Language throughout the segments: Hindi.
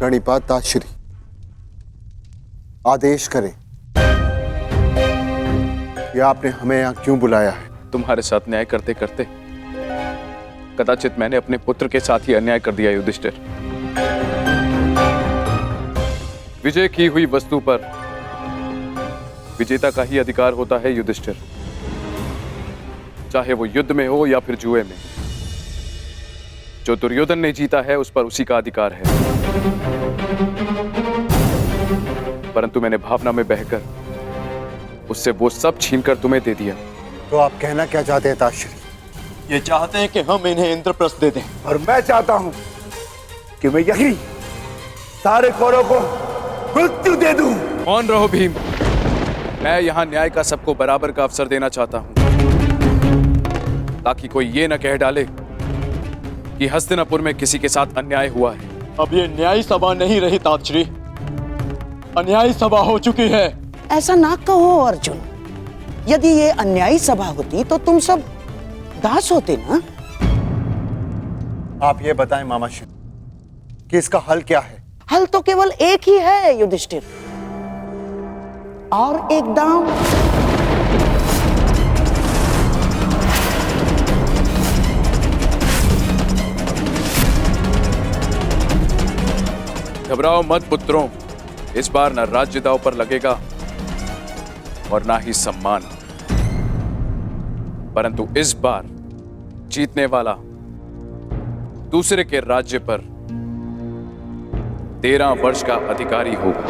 प्रणिपाताश्री, आदेश करें कि आपने हमें यहाँ क्यों बुलाया है? तुम्हारे साथ न्याय करते करते कदाचित मैंने अपने पुत्र के साथ ही अन्याय कर दिया युधिष्ठिर। विजय की हुई वस्तु पर विजेता का ही अधिकार होता है युधिष्ठिर, चाहे वो युद्ध में हो या फिर जुए में। जो दुर्योधन ने जीता है उस पर उसी का अधिकार है, परंतु मैंने भावना में बहकर उससे वो सब छीनकर तुम्हें दे दिया। तो आप कहना क्या चाहते हैं ताश्री? ये चाहते हैं कि हम इन्हें इंद्रप्रस्थ दे दें। और मैं चाहता हूं कि मैं यही सारे कौरवों को मृत्यु दे दूं। मौन रहो भीम, मैं यहां न्याय का सबको बराबर का अवसर देना चाहता हूं, ताकि कोई ये न कह डाले कि हस्तिनापुर में किसी के साथ अन्याय हुआ है। अब ये न्यायी सभा नहीं रही तातश्री, अन्यायी सभा हो चुकी है। ऐसा ना कहो अर्जुन, यदि ये अन्यायी सभा होती तो तुम सब दास होते ना। आप ये बताएं मामाश्री कि इसका हल क्या है? हल तो केवल एक ही है युधिष्ठिर, और एक दांव। घबराओ मत पुत्रों, इस बार न राज्य दांव पर लगेगा और ना ही सम्मान, परंतु इस बार जीतने वाला दूसरे के राज्य पर 13 वर्ष का अधिकारी होगा।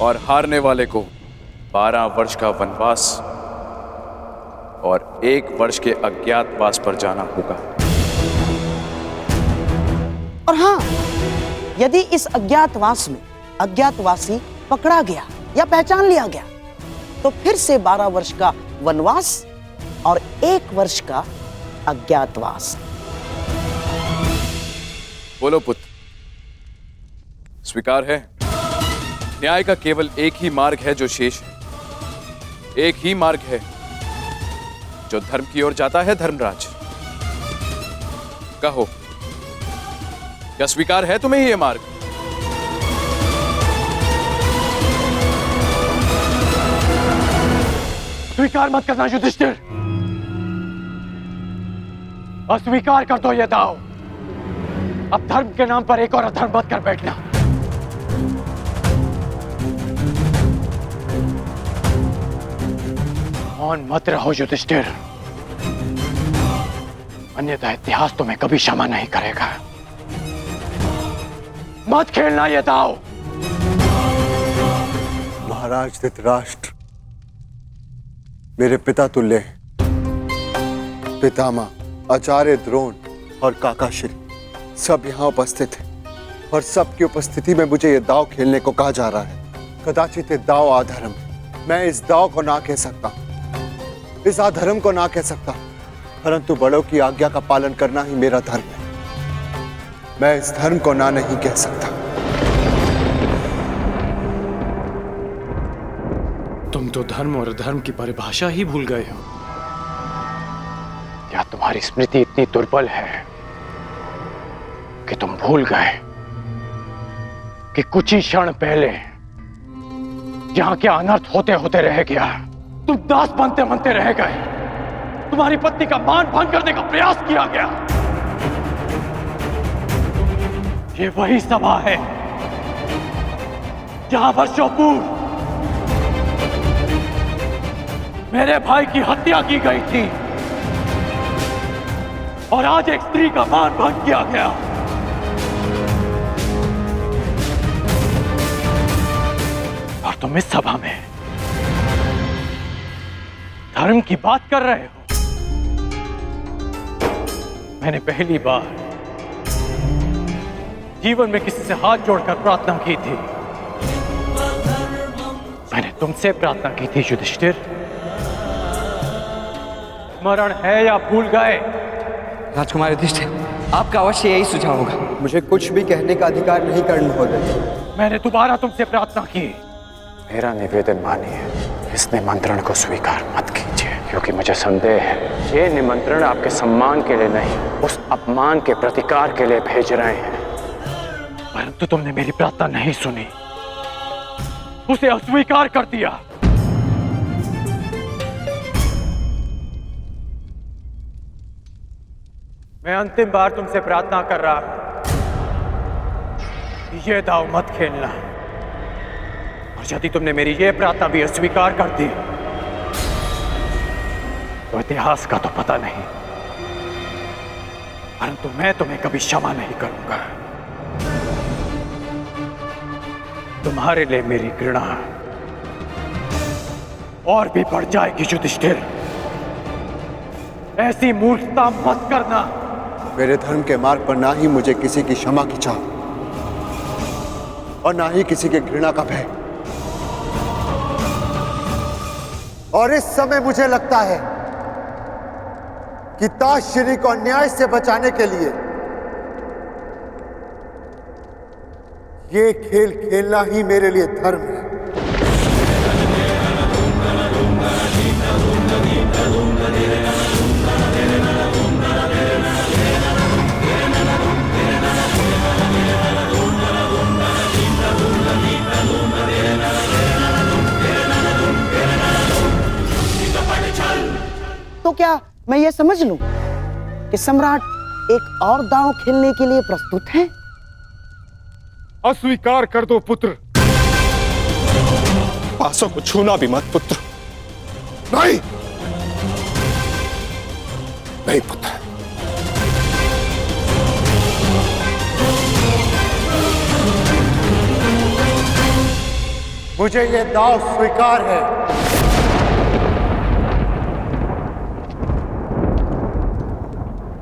और हारने वाले को 12 वर्ष का वनवास और 1 वर्ष के अज्ञातवास पर जाना होगा। और हाँ, यदि इस अज्ञातवास में अज्ञातवासी पकड़ा गया या पहचान लिया गया तो फिर से 12 वर्ष का वनवास और 1 वर्ष का अज्ञातवास। बोलो पुत्र, स्वीकार है? न्याय का केवल एक ही मार्ग है जो शेष है, एक ही मार्ग है जो धर्म की ओर जाता है। धर्मराज, कहो, क्या स्वीकार है तुम्हें ये मार्ग? स्वीकार मत करना युधिष्ठिर, अस्वीकार कर दो ये दाव। अब धर्म के नाम पर एक और अधर्म मत कर बैठना। मौन मत रहो युधिष्ठिर, अन्यथा इतिहास तुम्हें कभी क्षमा नहीं करेगा। मत खेलना ये दाव। महाराज धृतराष्ट्र मेरे पिता तुल्य हैं। पितामह, आचार्य द्रोण और काकाश्री सब यहाँ उपस्थित हैं और सबकी उपस्थिति में मुझे ये दाव खेलने को कहा जा रहा है। कदाचित ये दाव अधर्म है, मैं इस दाव को ना कह सकता, इस अधर्म को ना कह सकता, परंतु बड़ों की आज्ञा का पालन करना ही मेरा धर्म है। मैं इस धर्म को ना नहीं कह सकता। तुम तो धर्म और अधर्म की परिभाषा ही भूल गए हो। या तुम्हारी स्मृति इतनी दुर्बल है कि तुम भूल गए कि कुछ ही क्षण पहले यहां क्या अनर्थ होते होते रह गया। तुम दास बनते बनते रह गए, तुम्हारी पत्नी का मान भंग करने का प्रयास किया गया। ये वही सभा है जहां वर्षों पूर्व मेरे भाई की हत्या की गई थी और आज एक स्त्री का मान भंग किया गया। और तुम इस सभा में धर्म की बात कर रहे हो। मैंने पहली बार जीवन में किसी से हाथ जोड़कर प्रार्थना की थी। मैंने तुमसे प्रार्थना की थी युधिष्ठिर। स्मरण है या भूल गए? राजकुमार युधिष्ठिर, आपका अवश्य यही सुझाव होगा। मुझे कुछ भी कहने का अधिकार नहीं कर्ण महोदय। मैंने दोबारा तुमसे प्रार्थना की। मेरा निवेदन मानिए, इस निमंत्रण को स्वीकार मत कीजिए। क्योंकि मुझे संदेह है ये निमंत्रण आपके सम्मान के लिए नहीं, उस अपमान के प्रतिकार के लिए भेज रहे हैं। परंतु तुमने मेरी प्रार्थना नहीं सुनी, उसे अस्वीकार कर दिया। मैं अंतिम बार तुमसे प्रार्थना कर रहा हूं, ये दाव मत खेलना। और यदि तुमने मेरी ये प्रार्थना भी अस्वीकार कर दी तो इतिहास का तो पता नहीं, परंतु मैं तुम्हें कभी क्षमा नहीं करूंगा। तुम्हारे लिए मेरी घृणा और भी बढ़ जाएगी युधिष्ठिर। ऐसी मूर्खता मत करना। मेरे धर्म के मार्ग पर ना ही मुझे किसी की क्षमा की चाह और ना ही किसी के घृणा का भय। और इस समय मुझे लगता है कि ताश्री को अन्याय से बचाने के लिए ये खेल खेलना ही मेरे लिए धर्म है। तो क्या मैं ये समझ लूं कि सम्राट एक और दांव खेलने के लिए प्रस्तुत हैं? अस्वीकार कर दो पुत्र। पासों को छूना भी मत पुत्र। नहीं, नहीं पुत्र। मुझे यह दाव स्वीकार है।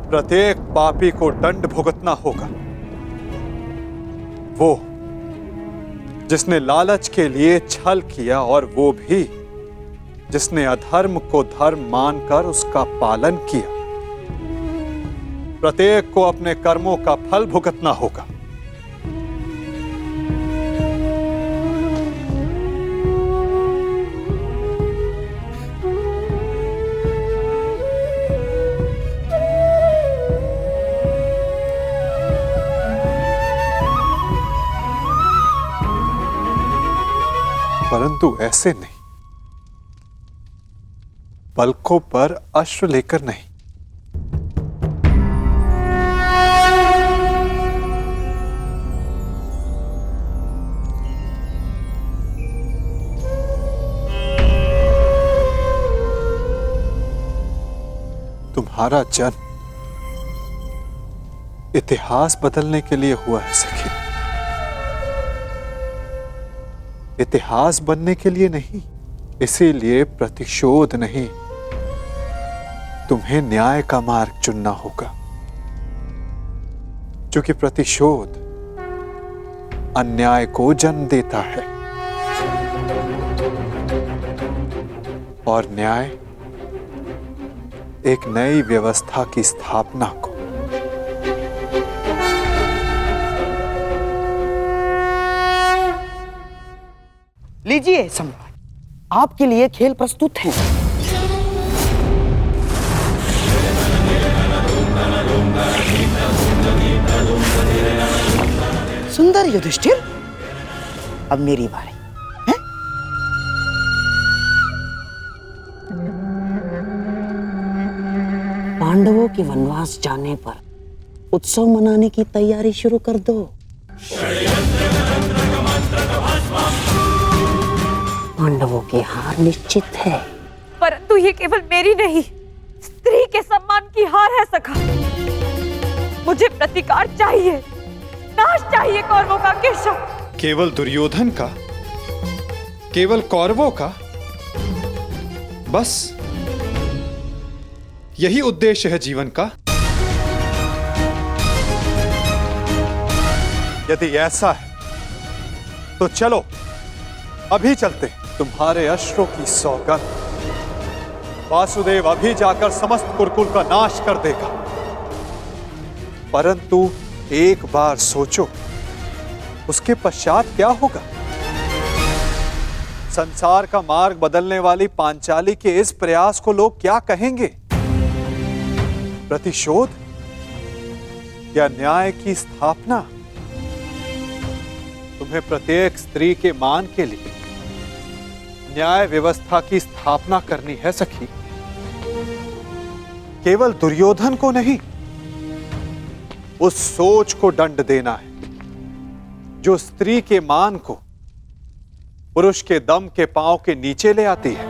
प्रत्येक पापी को दंड भुगतना होगा। वो जिसने लालच के लिए छल किया, और वो भी जिसने अधर्म को धर्म मानकर उसका पालन किया। प्रत्येक को अपने कर्मों का फल भुगतना होगा। परंतु ऐसे नहीं, पलकों पर अश्रु लेकर नहीं। तुम्हारा जन्म इतिहास बदलने के लिए हुआ है सखी, इतिहास बनने के लिए नहीं। इसीलिए प्रतिशोध नहीं, तुम्हें न्याय का मार्ग चुनना होगा, क्योंकि प्रतिशोध अन्याय को जन्म देता है और न्याय एक नई व्यवस्था की स्थापना को। लीजिए सम्राट, आपके लिए खेल प्रस्तुत हैं। सुंदर युधिष्ठिर, अब मेरी बारी है। पांडवों के वनवास जाने पर उत्सव मनाने की तैयारी शुरू कर दो। पांडवों की हार निश्चित है। परंतु ये केवल मेरी नहीं, स्त्री के सम्मान की हार है सखा। मुझे प्रतिकार चाहिए, नाश चाहिए कौरवों का केशव। केवल दुर्योधन का, केवल कौरवों का, बस यही उद्देश्य है जीवन का। यदि ऐसा है तो चलो अभी चलते। तुम्हारे अश्रों की सौगंध वासुदेव अभी जाकर समस्त कुरुकुल का नाश कर देगा। परंतु एक बार सोचो, उसके पश्चात क्या होगा? संसार का मार्ग बदलने वाली पांचाली के इस प्रयास को लोग क्या कहेंगे? प्रतिशोध या न्याय की स्थापना? तुम्हें प्रत्येक स्त्री के मान के लिए न्याय व्यवस्था की स्थापना करनी है सखी। केवल दुर्योधन को नहीं, उस सोच को दंड देना है जो स्त्री के मान को पुरुष के दम के पांव के नीचे ले आती है।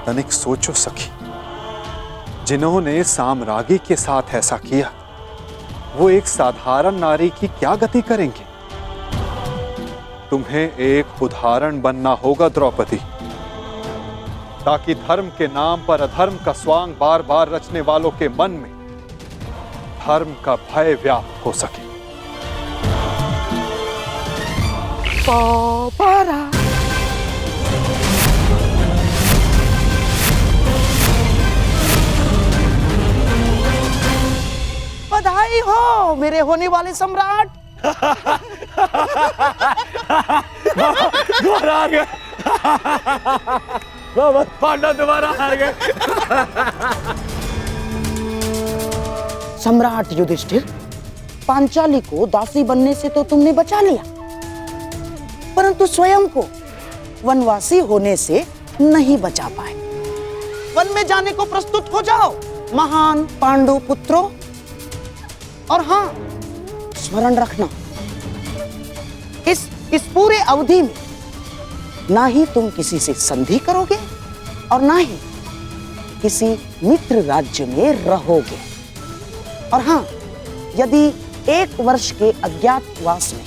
तनिक सोचो सखी, जिन्होंने साम्राज्ञी के साथ ऐसा किया, वो एक साधारण नारी की क्या गति करेंगे? तुम्हें एक उदाहरण बनना होगा द्रौपदी, ताकि धर्म के नाम पर अधर्म का स्वांग बार बार रचने वालों के मन में धर्म का भय व्याप्त हो सके। बधाई हो मेरे होने वाले सम्राट। दोबारा आ गए। पांडव दोबारा आ गए। सम्राट युधिष्ठिर, पांचाली को दासी बनने से तो तुमने बचा लिया, परंतु स्वयं को वनवासी होने से नहीं बचा पाए। वन में जाने को प्रस्तुत हो जाओ महान पांडु पुत्रों। और हां, स्मरण रखना, इस पूरे अवधि में ना ही तुम किसी से संधि करोगे और ना ही किसी मित्र राज्य में रहोगे। और हां, यदि 1 वर्ष के अज्ञातवास में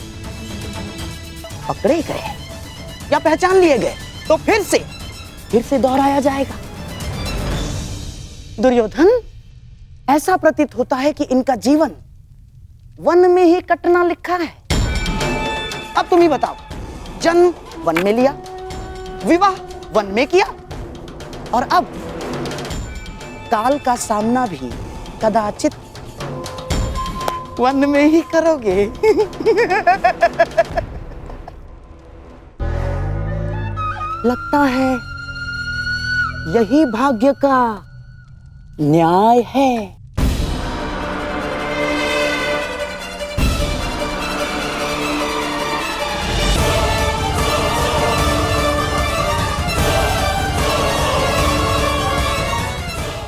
पकड़े गए या पहचान लिए गए तो फिर से दोहराया जाएगा। दुर्योधन, ऐसा प्रतीत होता है कि इनका जीवन वन में ही कटना लिखा है। अब तुम ही बताओ, जन्म वन में लिया, विवाह वन में किया, और अब काल का सामना भी कदाचित वन में ही करोगे। लगता है यही भाग्य का न्याय है।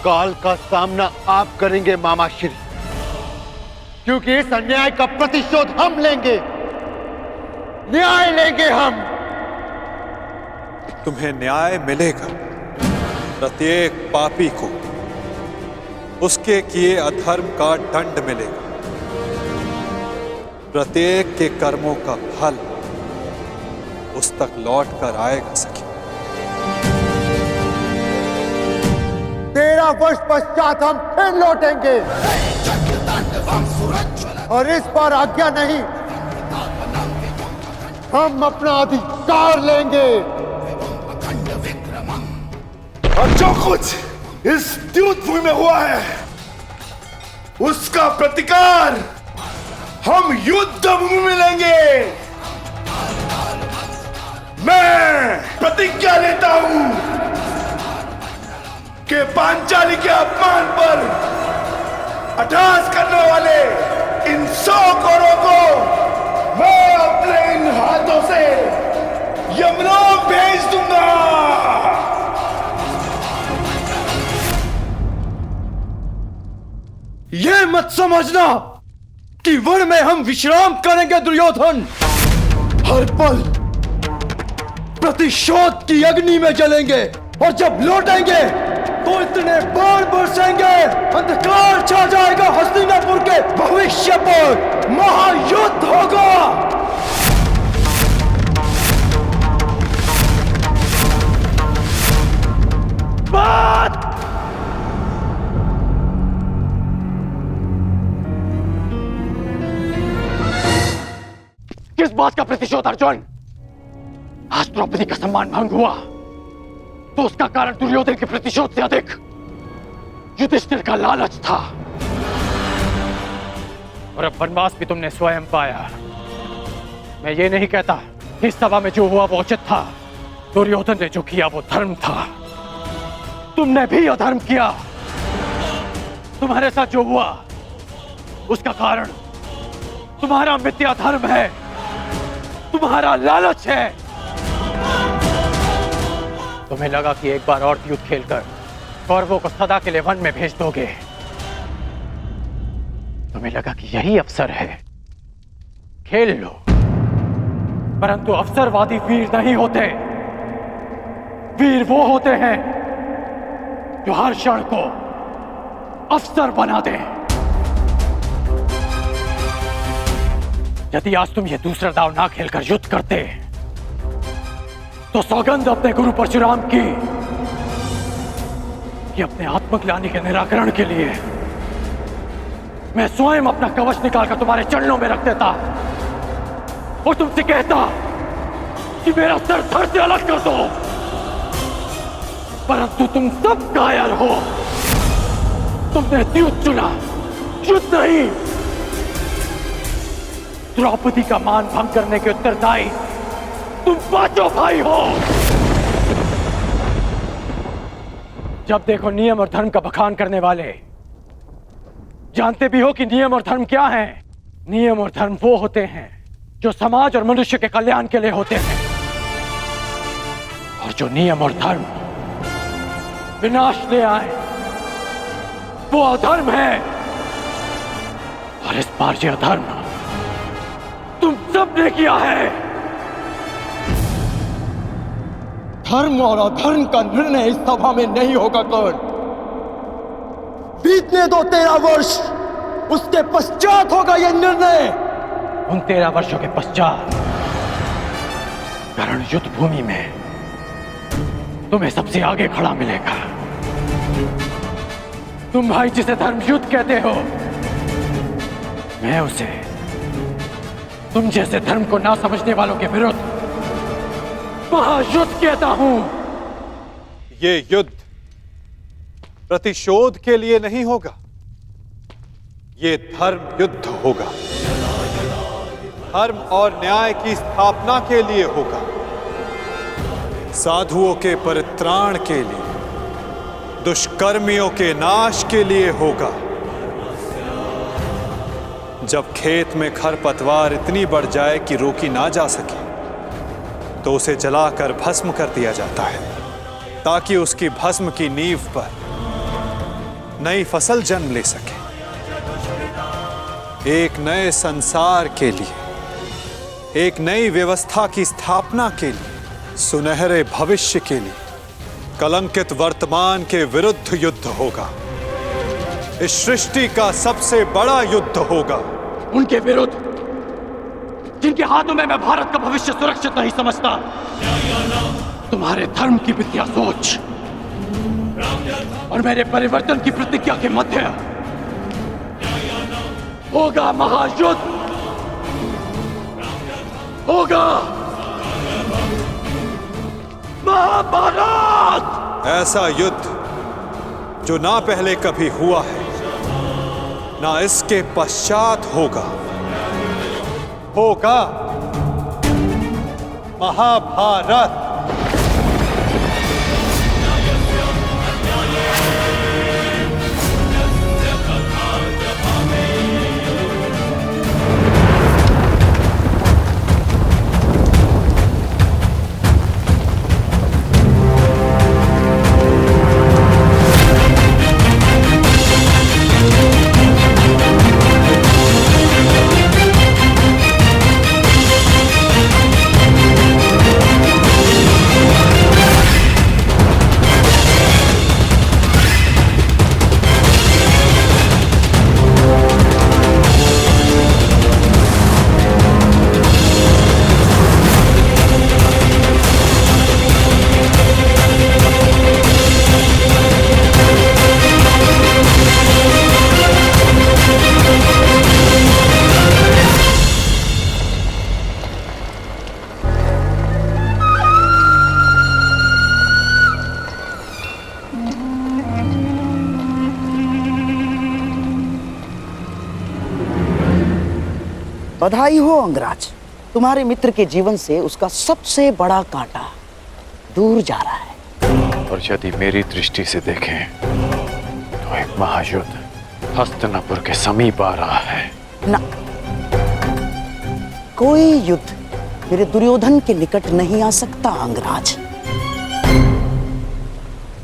काल का सामना आप करेंगे मामाश्री, क्योंकि इस अन्याय का प्रतिशोध हम लेंगे, न्याय लेंगे हम। तुम्हें न्याय मिलेगा। प्रत्येक पापी को उसके किए अधर्म का दंड मिलेगा। प्रत्येक के कर्मों का फल उस तक लौट कर आएगा सखी। 13 वर्ष पश्चात हम फिर लौटेंगे, और इस बार आज्ञा नहीं, हम अपना अधिकार लेंगे। और जो कुछ इस द्यूत भूमि में हुआ है, उसका प्रतिकार हम युद्ध भूमि में लेंगे। मैं प्रतिज्ञा लेता हूं कि पांचाली के अपमान पर अट्टहास करने वाले इन 100 कौरवों को मैं अपने इन हाथों से यमलोक भेज दूंगा। ये मत समझना कि वन में हम विश्राम करेंगे दुर्योधन। हर पल प्रतिशोध की अग्नि में जलेंगे, और जब लौटेंगे तो इतने बाण बरसेंगे, अंधकार छा जाएगा हस्तिनापुर के भविष्य पर। महायुद्ध होगा। बात किस बात का प्रतिशोध अर्जुन? आज द्रौपदी का सम्मान भंग हुआ तो उसका कारण दुर्योधन के प्रतिशोध से अधिक युधिष्ठिर का लालच था। और अब वनवास भी तुमने स्वयं पाया। मैं ये नहीं कहता इस सभा में जो हुआ वो उचित था। दुर्योधन ने जो किया वो धर्म था। तुमने भी अधर्म किया। तुम्हारे साथ जो हुआ उसका कारण तुम्हारा मिथ्या धर्म है, तुम्हारा लालच है। तुम्हें लगा कि एक बार और युद्ध खेलकर कौरवों को सदा के लिए वन में भेज दोगे। तुम्हें लगा कि यही अवसर है, खेल लो। परंतु अवसरवादी वीर नहीं होते। वीर वो होते हैं जो हर क्षण को अवसर बना दे। यदि आज तुम ये दूसरा दांव ना खेलकर युद्ध करते तो सौगंध अपने गुरु परशुराम की कि अपने आत्मग्लानि के निराकरण के लिए मैं स्वयं अपना कवच निकालकर तुम्हारे चरणों में रख देता और तुमसे कहता कि मेरा सर धड़ से अलग कर दो। परंतु तुम सब कायर हो। तुमने युद्ध चुना, युद्ध नहीं। द्रौपदी का मान भंग करने के उत्तरदायी तुम पांचों भाई हो। जब देखो नियम और धर्म का बखान करने वाले। जानते भी हो कि नियम और धर्म क्या है? नियम और धर्म वो होते हैं जो समाज और मनुष्य के कल्याण के लिए होते हैं, और जो नियम और धर्म विनाश ले आए वो अधर्म है। और इस बार ये अधर्म तुम सब ने किया है। धर्म और अधर्म का निर्णय इस सभा में नहीं होगा कर्ण। बीतने दो 13 वर्ष, उसके पश्चात होगा यह निर्णय। उन 13 वर्षों के पश्चात कर्ण युद्ध भूमि में तुम्हें सबसे आगे खड़ा मिलेगा। तुम भाई जिसे धर्म युद्ध कहते हो, मैं उसे तुम जैसे धर्म को ना समझने वालों के विरुद्ध महायुद्ध कहता हूं। ये युद्ध प्रतिशोध के लिए नहीं होगा, ये धर्म युद्ध होगा। धर्म और न्याय की स्थापना के लिए होगा, साधुओं के परित्राण के लिए, दुष्कर्मियों के नाश के लिए होगा। जब खेत में खरपतवार इतनी बढ़ जाए कि रोकी ना जा सके तो उसे जलाकर भस्म कर दिया जाता है, ताकि उसकी भस्म की नींव पर नई फसल जन्म ले सके। एक नए संसार के लिए, एक नई व्यवस्था की स्थापना के लिए, सुनहरे भविष्य के लिए कलंकित वर्तमान के विरुद्ध युद्ध होगा। इस सृष्टि का सबसे बड़ा युद्ध होगा। उनके विरुद्ध जिनके हाथों में मैं भारत का भविष्य सुरक्षित नहीं समझता। तुम्हारे धर्म की मिथ्या सोच और मेरे परिवर्तन की प्रतिज्ञा के मध्य होगा महायुद्ध, होगा महाभारत। ऐसा युद्ध जो ना पहले कभी हुआ है, ना इसके पश्चात होगा। होगा महाभारत। बधाई हो अंगराज, तुम्हारे मित्र के जीवन से उसका सबसे बड़ा कांटा दूर जा रहा है। और यदि मेरी दृष्टि से देखें तो एक महायुद्ध हस्तिनापुर के समीप आ रहा है। ना, कोई युद्ध मेरे दुर्योधन के निकट नहीं आ सकता अंगराज।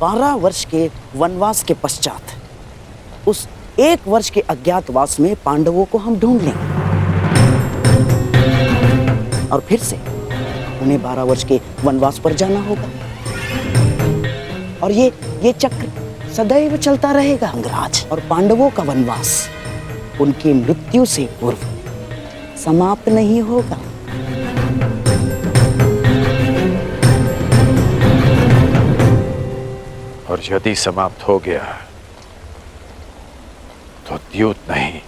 12 वर्ष के वनवास के पश्चात उस 1 वर्ष के अज्ञातवास में पांडवों को हम ढूंढ लेंगे और फिर से उन्हें 12 वर्ष के वनवास पर जाना होगा और ये चक्र सदैव चलता रहेगा अंगराज। और पांडवों का वनवास उनकी मृत्यु से पूर्व समाप्त नहीं होगा। और यदि समाप्त हो गया तो द्यूत नहीं,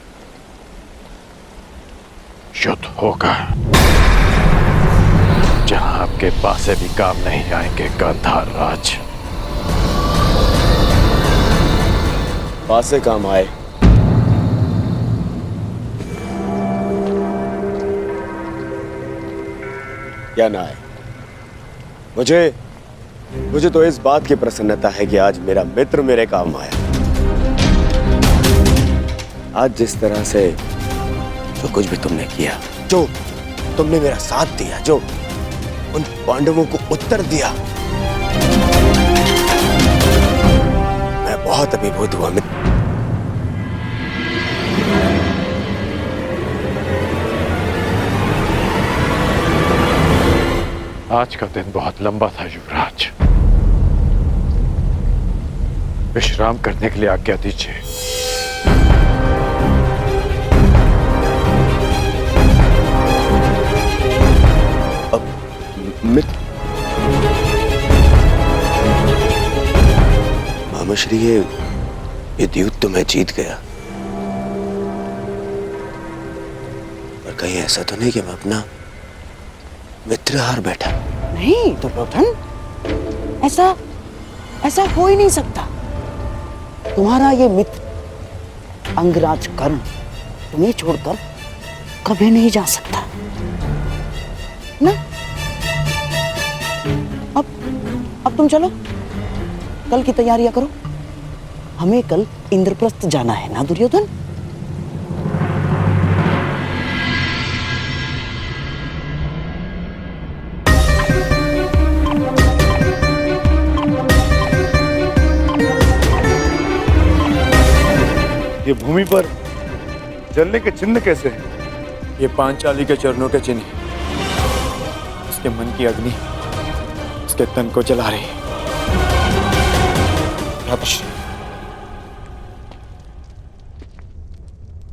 युद्ध होगा जहां आपके पासे भी काम नहीं आएंगे गांधार राज। पासे काम आए या ना आए, मुझे तो इस बात की प्रसन्नता है कि आज मेरा मित्र मेरे काम आया। आज जिस तरह से जो कुछ भी तुमने किया, जो तुमने मेरा साथ दिया, जो उन पांडवों को उत्तर दिया, मैं बहुत अभिभूत हुआ मित्र। आज का दिन बहुत लंबा था युवराज, विश्राम करने के लिए आज्ञा दीजिए। अब मित्र, मामाश्री, ये द्यूत तो मैं जीत गया, पर कहीं ऐसा तो नहीं कि मैं अपना मित्र हार बैठा? नहीं दुर्योधन, ऐसा हो ही नहीं सकता। तुम्हारा ये मित्र अंगराज कर्ण तुम्हें छोड़कर कभी नहीं जा सकता ना। अब तुम चलो, कल की तैयारियां करो। हमें कल इंद्रप्रस्थ जाना है ना दुर्योधन? ये भूमि पर जलने के चिन्ह कैसे हैं? ये पांचाली के चरणों के चिन्ह हैं। उसके मन की अग्नि उसके तन को जला रही है।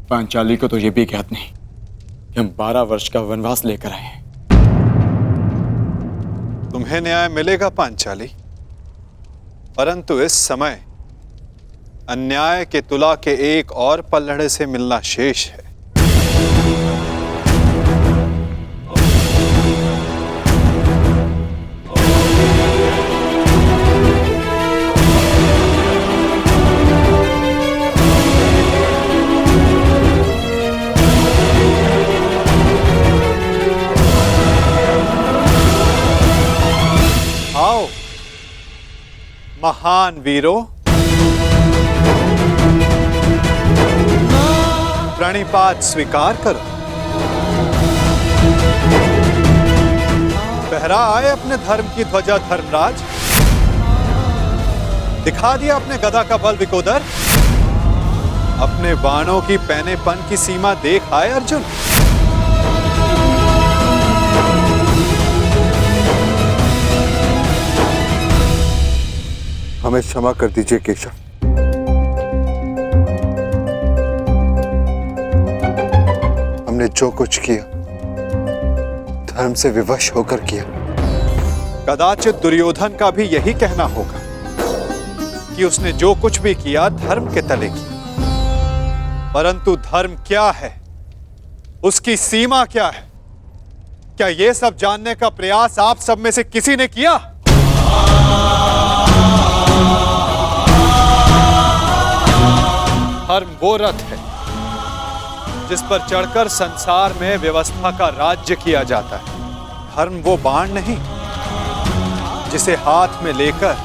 पांचाली को तो ये भी ज्ञात नहीं कि हम 12 वर्ष का वनवास लेकर आए हैं। तुम्हें न्याय मिलेगा पांचाली, परंतु इस समय अन्याय के तुला के एक और पल्लड़े से मिलना शेष है। आओ महान वीरों, प्रणिपात स्वीकार करो। फहरा आए अपने धर्म की ध्वजा धर्मराज, दिखा दिया अपने गदा का बल विकोदर, अपने बाणों की पैनेपन की सीमा देख आए अर्जुन। हमें क्षमा कर दीजिए केशव। हमने जो कुछ किया धर्म से विवश होकर किया। कदाचित दुर्योधन का भी यही कहना होगा कि उसने जो कुछ भी किया धर्म के तले किया, परंतु धर्म क्या है, उसकी सीमा क्या है, क्या यह सब जानने का प्रयास आप सब में से किसी ने किया? धर्म वो रथ है जिस पर चढ़कर संसार में व्यवस्था का राज्य किया जाता है। धर्म वो बाण नहीं जिसे हाथ में लेकर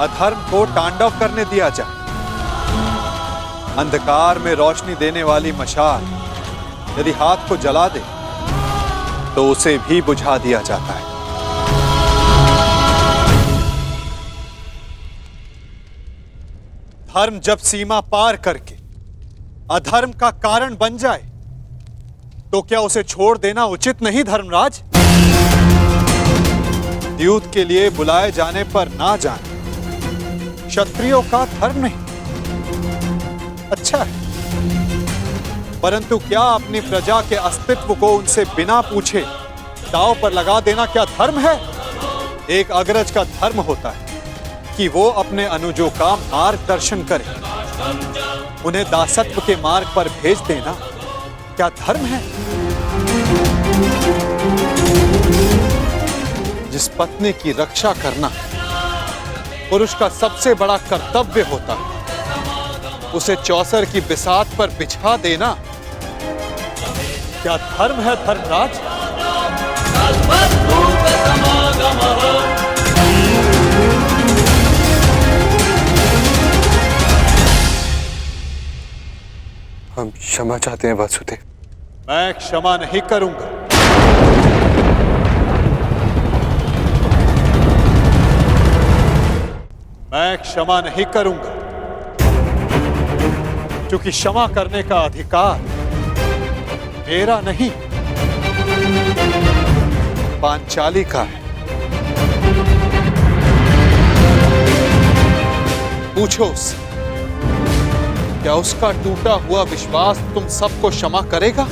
अधर्म को तांडव करने दिया जाए। अंधकार में रोशनी देने वाली मशाल यदि हाथ को जला दे तो उसे भी बुझा दिया जाता है। धर्म जब सीमा पार करके अधर्म का कारण बन जाए तो क्या उसे छोड़ देना उचित नहीं धर्मराज? युद्ध के लिए बुलाए जाने पर ना जाना क्षत्रियों का धर्म नहीं। अच्छा है, परंतु क्या अपनी प्रजा के अस्तित्व को उनसे बिना पूछे दांव पर लगा देना क्या धर्म है? एक अग्रज का धर्म होता है कि वो अपने अनुजों का मार्गदर्शन करे। उन्हें दासत्व के मार्ग पर भेज देना क्या धर्म है? जिस पत्नी की रक्षा करना पुरुष का सबसे बड़ा कर्तव्य होता है, उसे चौसर की बिसात पर बिछा देना क्या धर्म है धर्मराज? हम क्षमा चाहते हैं वासुदेव। मैं क्षमा नहीं करूंगा। मैं क्षमा नहीं करूंगा क्योंकि क्षमा करने का अधिकार मेरा नहीं, पांचाली का है। पूछो उससे, क्या उसका टूटा हुआ विश्वास तुम सबको क्षमा करेगा?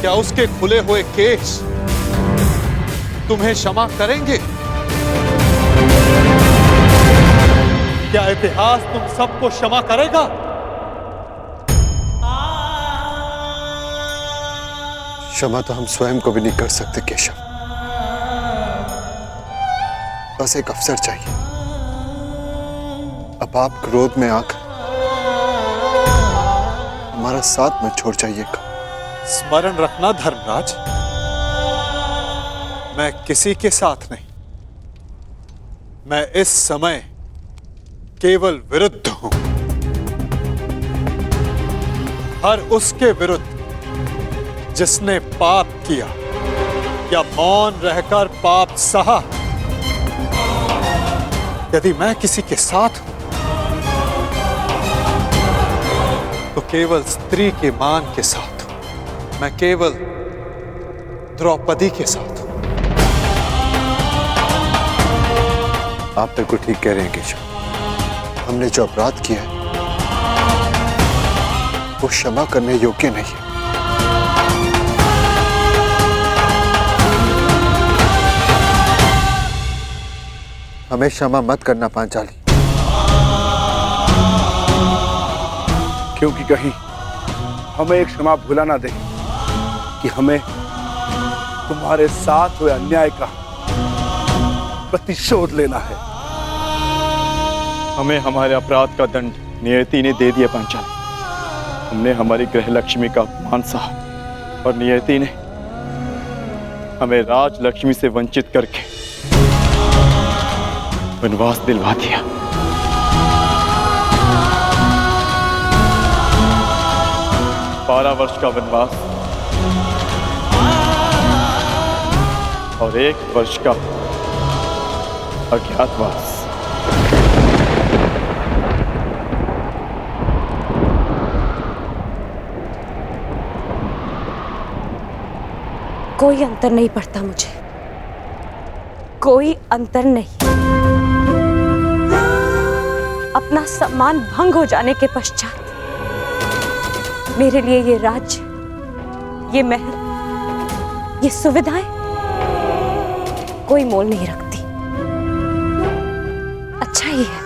क्या उसके खुले हुए केस तुम्हें क्षमा करेंगे? क्या इतिहास तुम सबको क्षमा करेगा? क्षमा तो हम स्वयं को भी नहीं कर सकते केशव। बस एक अवसर चाहिए। अब आप क्रोध में आकर हमारा साथ मत छोड़ जाइएगा। स्मरण रखना धर्मराज, मैं किसी के साथ नहीं, मैं इस समय केवल विरुद्ध हूं। हर उसके विरुद्ध जिसने पाप किया या मौन रहकर पाप सहा। यदि मैं किसी के साथ हूं तो केवल स्त्री के मान के साथ हूं। मैं केवल द्रौपदी के साथ हूं। आप बिल्कुल ठीक कह रहे हैं केशव। हमने जो अपराध किया है वो क्षमा करने योग्य नहीं है। हमें क्षमा मत करना पांचाली, क्योंकि कहीं हमें एक क्षमा भुला ना दे कि हमें तुम्हारे साथ हुए अन्याय का प्रतिशोध लेना है। हमें हमारे अपराध का दंड नियति ने दे दिया पांचाली। हमने हमारी गृह लक्ष्मी का अपमान सहा और नियति ने हमें राज लक्ष्मी से वंचित करके वनवास दिलवा दिया। बारह वर्ष का वनवास और 1 वर्ष का अज्ञातवास। कोई अंतर नहीं पड़ता मुझे, कोई अंतर नहीं। अपना सम्मान भंग हो जाने के पश्चात मेरे लिए ये राज्य, ये महल, ये सुविधाएं कोई मोल नहीं रखती। अच्छा ही है,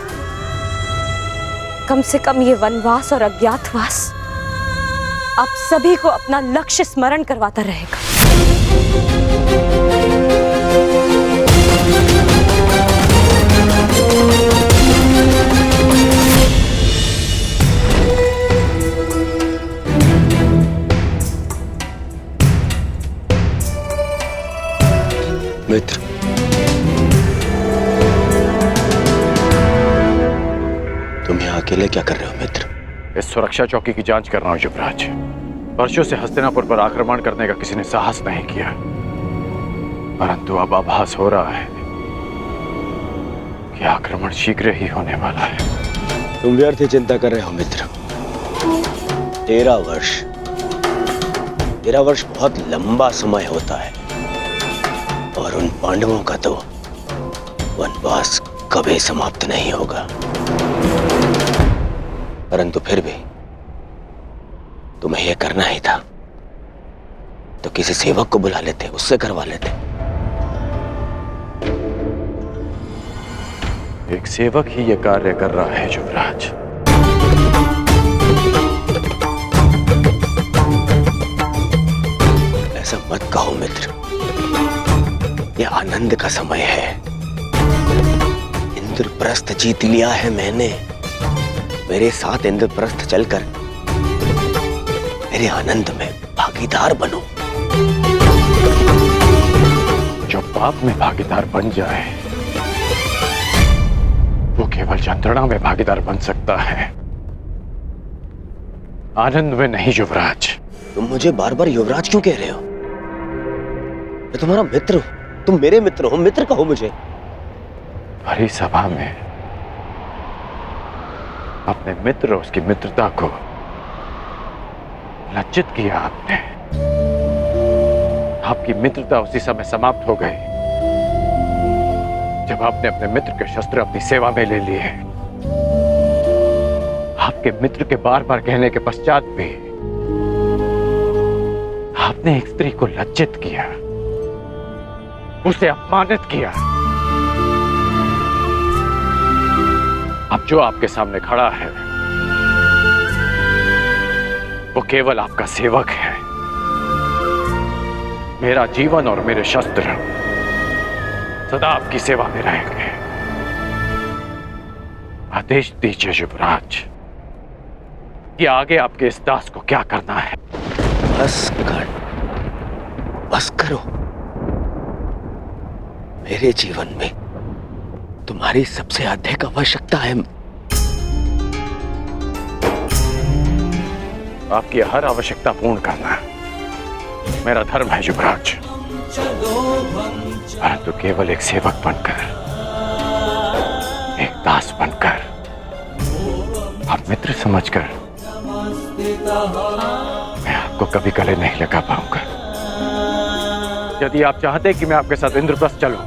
कम से कम ये वनवास और अज्ञातवास आप सभी को अपना लक्ष्य स्मरण करवाता रहेगा। अकेले क्या कर रहे हो मित्र? इस सुरक्षा चौकी की जांच कर रहा हूं युवराज। वर्षों से हस्तिनापुर पर आक्रमण करने का किसी ने साहस नहीं किया, परंतु अब आभास हो रहा है कि आक्रमण शीघ्र ही होने वाला है। तुम व्यर्थ ही चिंता कर रहे हो मित्र। 13 वर्ष बहुत लंबा समय होता है, और उन पांडवों का तो वनवास कभी समाप्त नहीं होगा। परंतु फिर भी तुम्हें यह करना ही था तो किसी सेवक को बुला लेते, उससे करवा लेते। एक सेवक ही यह कार्य कर रहा है युवराज। ऐसा मत कहो मित्र, यह आनंद का समय है। इंद्रप्रस्थ जीत लिया है मैंने। मेरे साथ इंद्रप्रस्थ चलकर मेरे आनंद में भागीदार बनो। जो पाप में भागीदार बन जाए वो केवल यंत्रणा में भागीदार बन सकता है, आनंद में नहीं युवराज। तुम मुझे बार बार युवराज क्यों कह रहे हो? मैं तुम्हारा मित्र हूं, तुम मेरे मित्र हो, मित्र कहो मुझे। भरी सभा में अपने मित्र और उसकी मित्रता को लज्जित किया आपने। आपकी मित्रता उसी समय समाप्त हो गई जब आपने अपने मित्र के शस्त्र अपनी सेवा में ले लिए। आपके मित्र के बार बार कहने के पश्चात भी आपने एक स्त्री को लज्जित किया, उसे अपमानित किया। अब जो आपके सामने खड़ा है वो केवल आपका सेवक है। मेरा जीवन और मेरे शस्त्र सदा आपकी सेवा में रहेंगे। आदेश दीजिए युवराज कि आगे आपके इस दास को क्या करना है। बस करो। मेरे जीवन में तुम्हारी सबसे अधिक आवश्यकता है। आपकी हर आवश्यकता पूर्ण करना मेरा धर्म है युवराज, परंतु केवल एक सेवक बनकर, एक दास बनकर और मित्र समझकर मैं आपको कभी गले नहीं लगा पाऊंगा। यदि आप चाहते कि मैं आपके साथ इंद्रप्रस्थ चलूं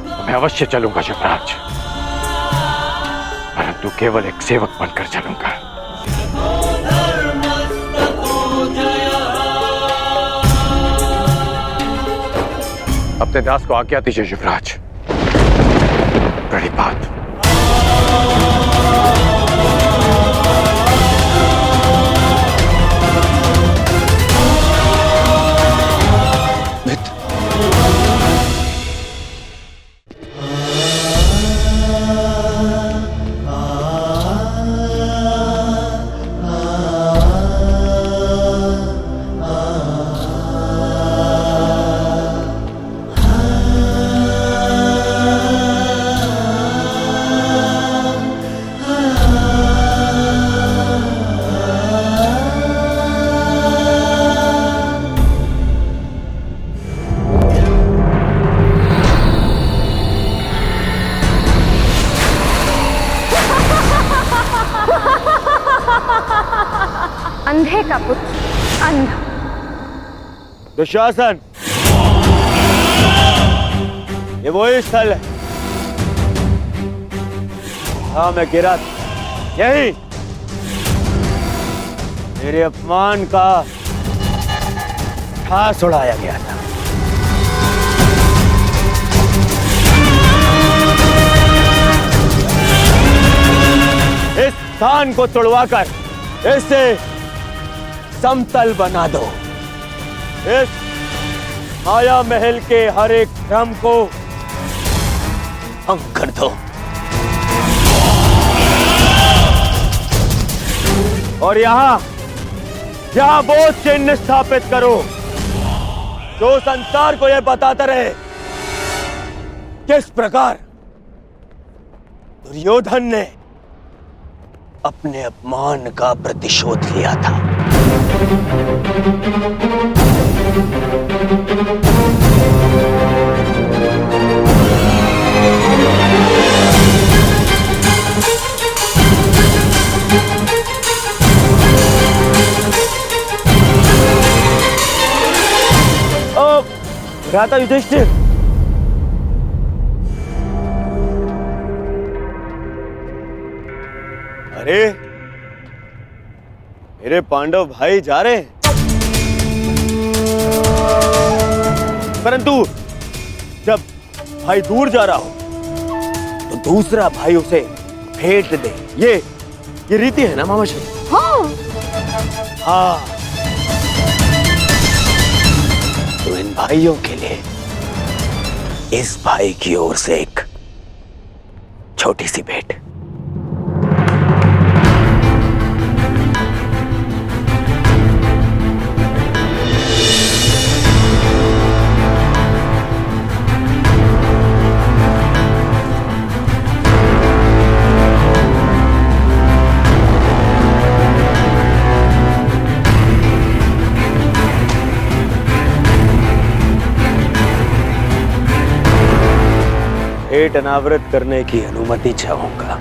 तो मैं अवश्य चलूंगा युवराज, परंतु केवल एक सेवक बनकर चलूंगा। अपने दास को आज्ञा दीजिए युवराज। बड़ी बात। अंधे का पुत्र अंधा। दुशासन, ये वही स्थल है हाँ मैं गिरा था। यही मेरे अपमान का ठास उड़ाया गया था। इस स्थान को तोड़वाकर इसे समतल बना दो। इस माया महल के हर एक भ्रम को भंग कर दो और यहाँ बोध चिन्ह स्थापित करो जो संसार को यह बताता रहे किस प्रकार दुर्योधन ने अपने अपमान का प्रतिशोध लिया था। भ्राता युधिष्ठिर, अरे मेरे पांडव भाई जा रहे हैं, परंतु जब भाई दूर जा रहा हो तो दूसरा भाई उसे भेंट दे। ये रीति है ना मामाश्री? हाँ। तो इन भाइयों के लिए इस भाई की ओर से एक छोटी सी भेंट। भेंट अनावृत करने की अनुमति चाहूंगा।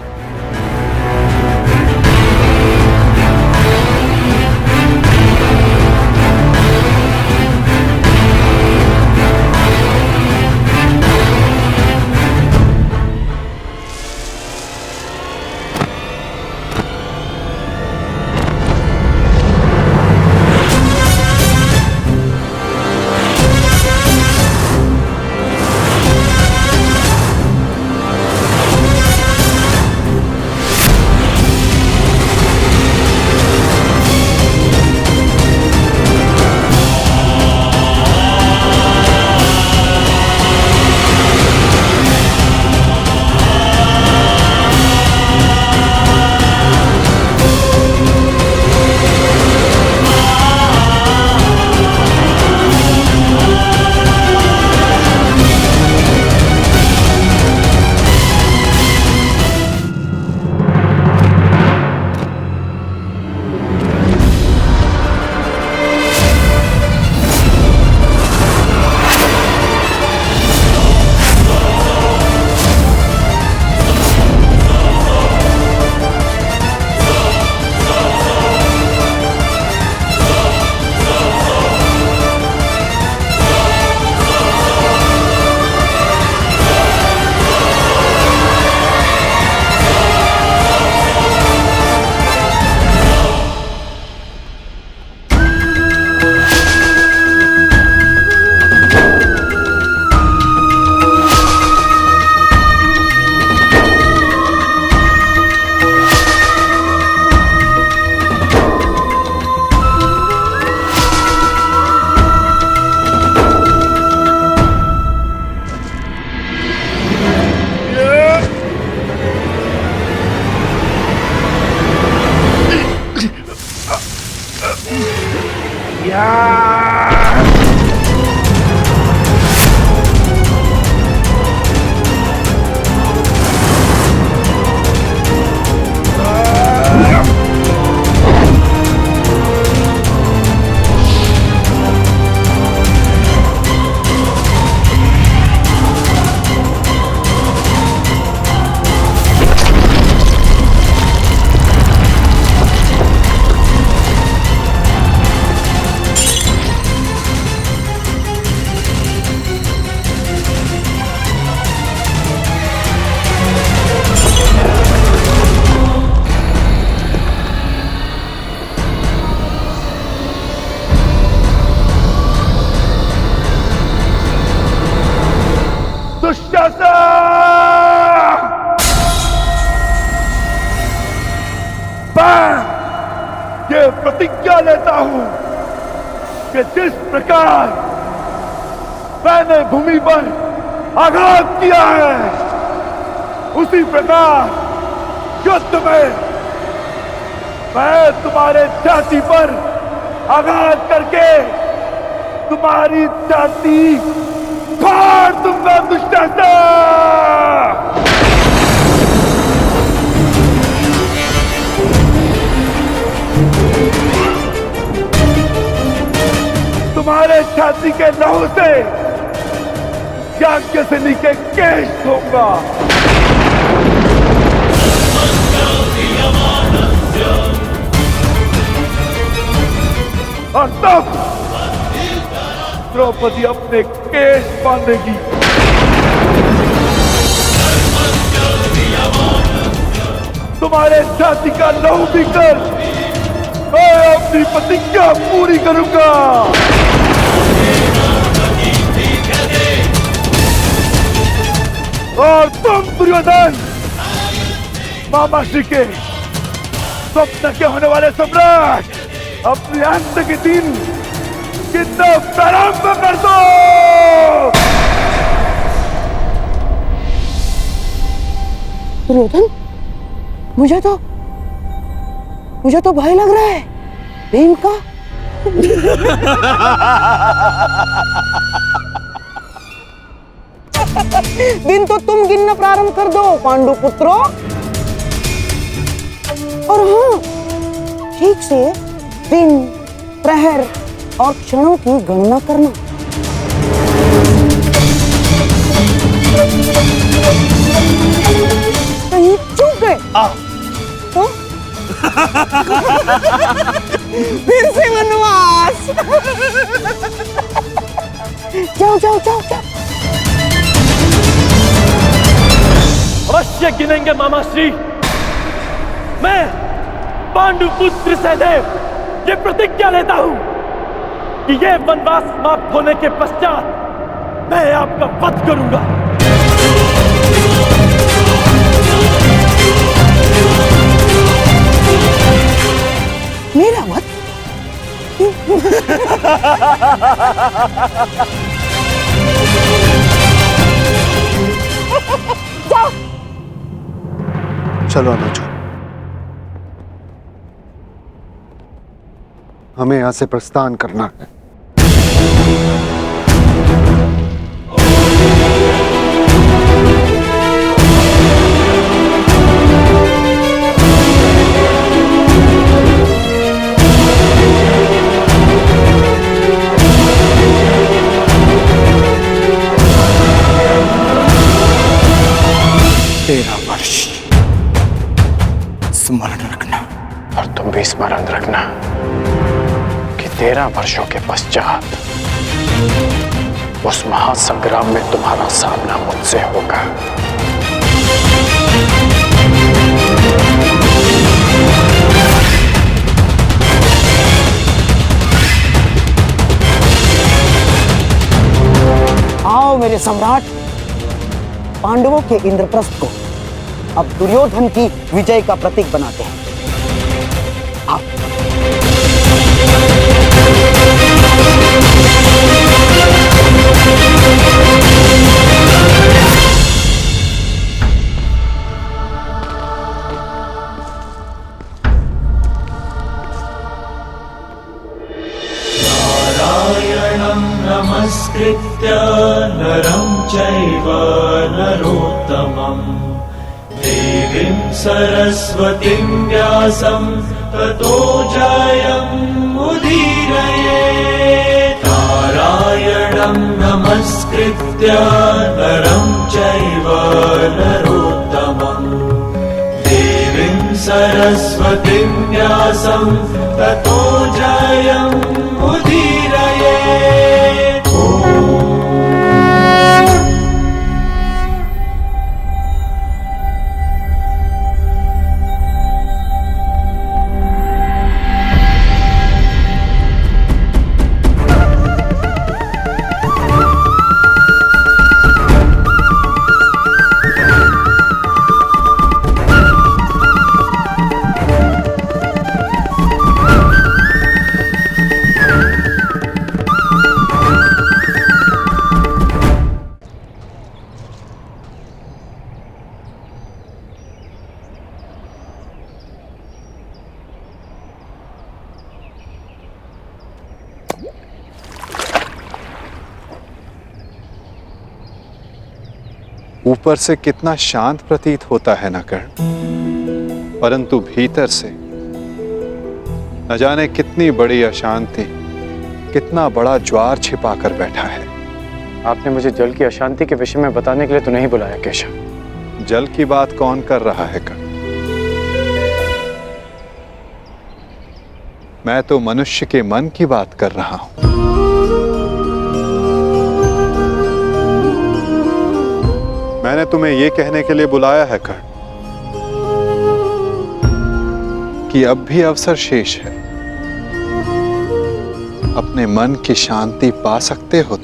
ये प्रतिज्ञा लेता हूं कि जिस प्रकार मैंने भूमि पर आघात किया है उसी प्रकार युद्ध में मैं तुम्हारे छाती पर आघात करके तुम्हारी छाती फाड़ दूंगा दुष्टासा। तुम्हारे छाती के लहू से याज्ञसेनी के केश धोऊंगा। और तब द्रौपदी अपने केश बांधेगी। तुम्हारे छाती का लहू पीकर मैं अपनी प्रतिज्ञा पूरी करूंगा। और तुम दुर्योधन, मामा श्री के स्वप्न के होने वाले सम्राट, अपने अंत के दिन कितना प्रारंभ कर दो। दुर्योधन, मुझे तो भय लग रहा है भीम का। दिन तो तुम गिनना प्रारंभ कर दो पांडु पुत्रों। और हाँ, ठीक से दिन, प्रहर और क्षणों की गणना करना। कहीं चूक गए तो फिर से वनवास। जाओ जाओ जाओ जाओ। अवश्य गिनेंगे मामा श्री। मैं पांडुपुत्र सहदेव ये प्रतिज्ञा लेता हूं कि ये वनवास समाप्त होने के पश्चात मैं आपका वध करूंगा। मेरा वध? जाओ। चलो अनुज, हमें यहां से प्रस्थान करना है। स्मरण रखना, और तुम भी स्मरण रखना कि 13 वर्षों के पश्चात उस महासंग्राम में तुम्हारा सामना मुझसे होगा। आओ मेरे सम्राट, पांडवों के इंद्रप्रस्थ को अब दुर्योधन की विजय का प्रतीक बनाते हैं। आप नारायणं नमस्कृत्य नरं चैव नरोत्तमम् देवीं सरस्वतीं व्यासं ततो जयमुदीरयेत्। नारायणं नमस्कृत्य नरं चैव नरोत्तमम् देवीं सरस्वतीं व्यासं ततो जयमुदीरयेत्। ऊपर से कितना शांत प्रतीत होता है न कर्ण, परंतु भीतर से न जाने कितनी बड़ी अशांति कितना बड़ा ज्वार छिपा कर बैठा है। आपने मुझे जल की अशांति के विषय में बताने के लिए तो नहीं बुलाया केशव। जल की बात कौन कर रहा है कर्ण? मैं तो मनुष्य के मन की बात कर रहा हूं। मैंने तुम्हें यह कहने के लिए बुलाया है कर्ण कि अब भी अवसर शेष है। अपने मन की शांति पा सकते हो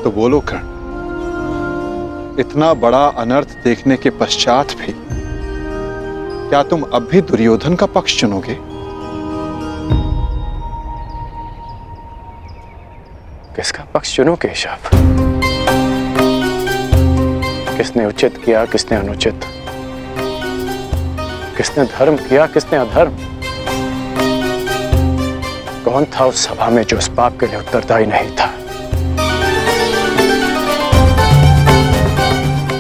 तो बोलो कर्ण, इतना बड़ा अनर्थ देखने के पश्चात भी क्या तुम अब भी दुर्योधन का पक्ष चुनोगे? किसका पक्ष चुनो केशव? किसने उचित किया, किसने अनुचित? किसने धर्म किया, किसने अधर्म? कौन था उस सभा में जो उस पाप के लिए उत्तरदायी नहीं था?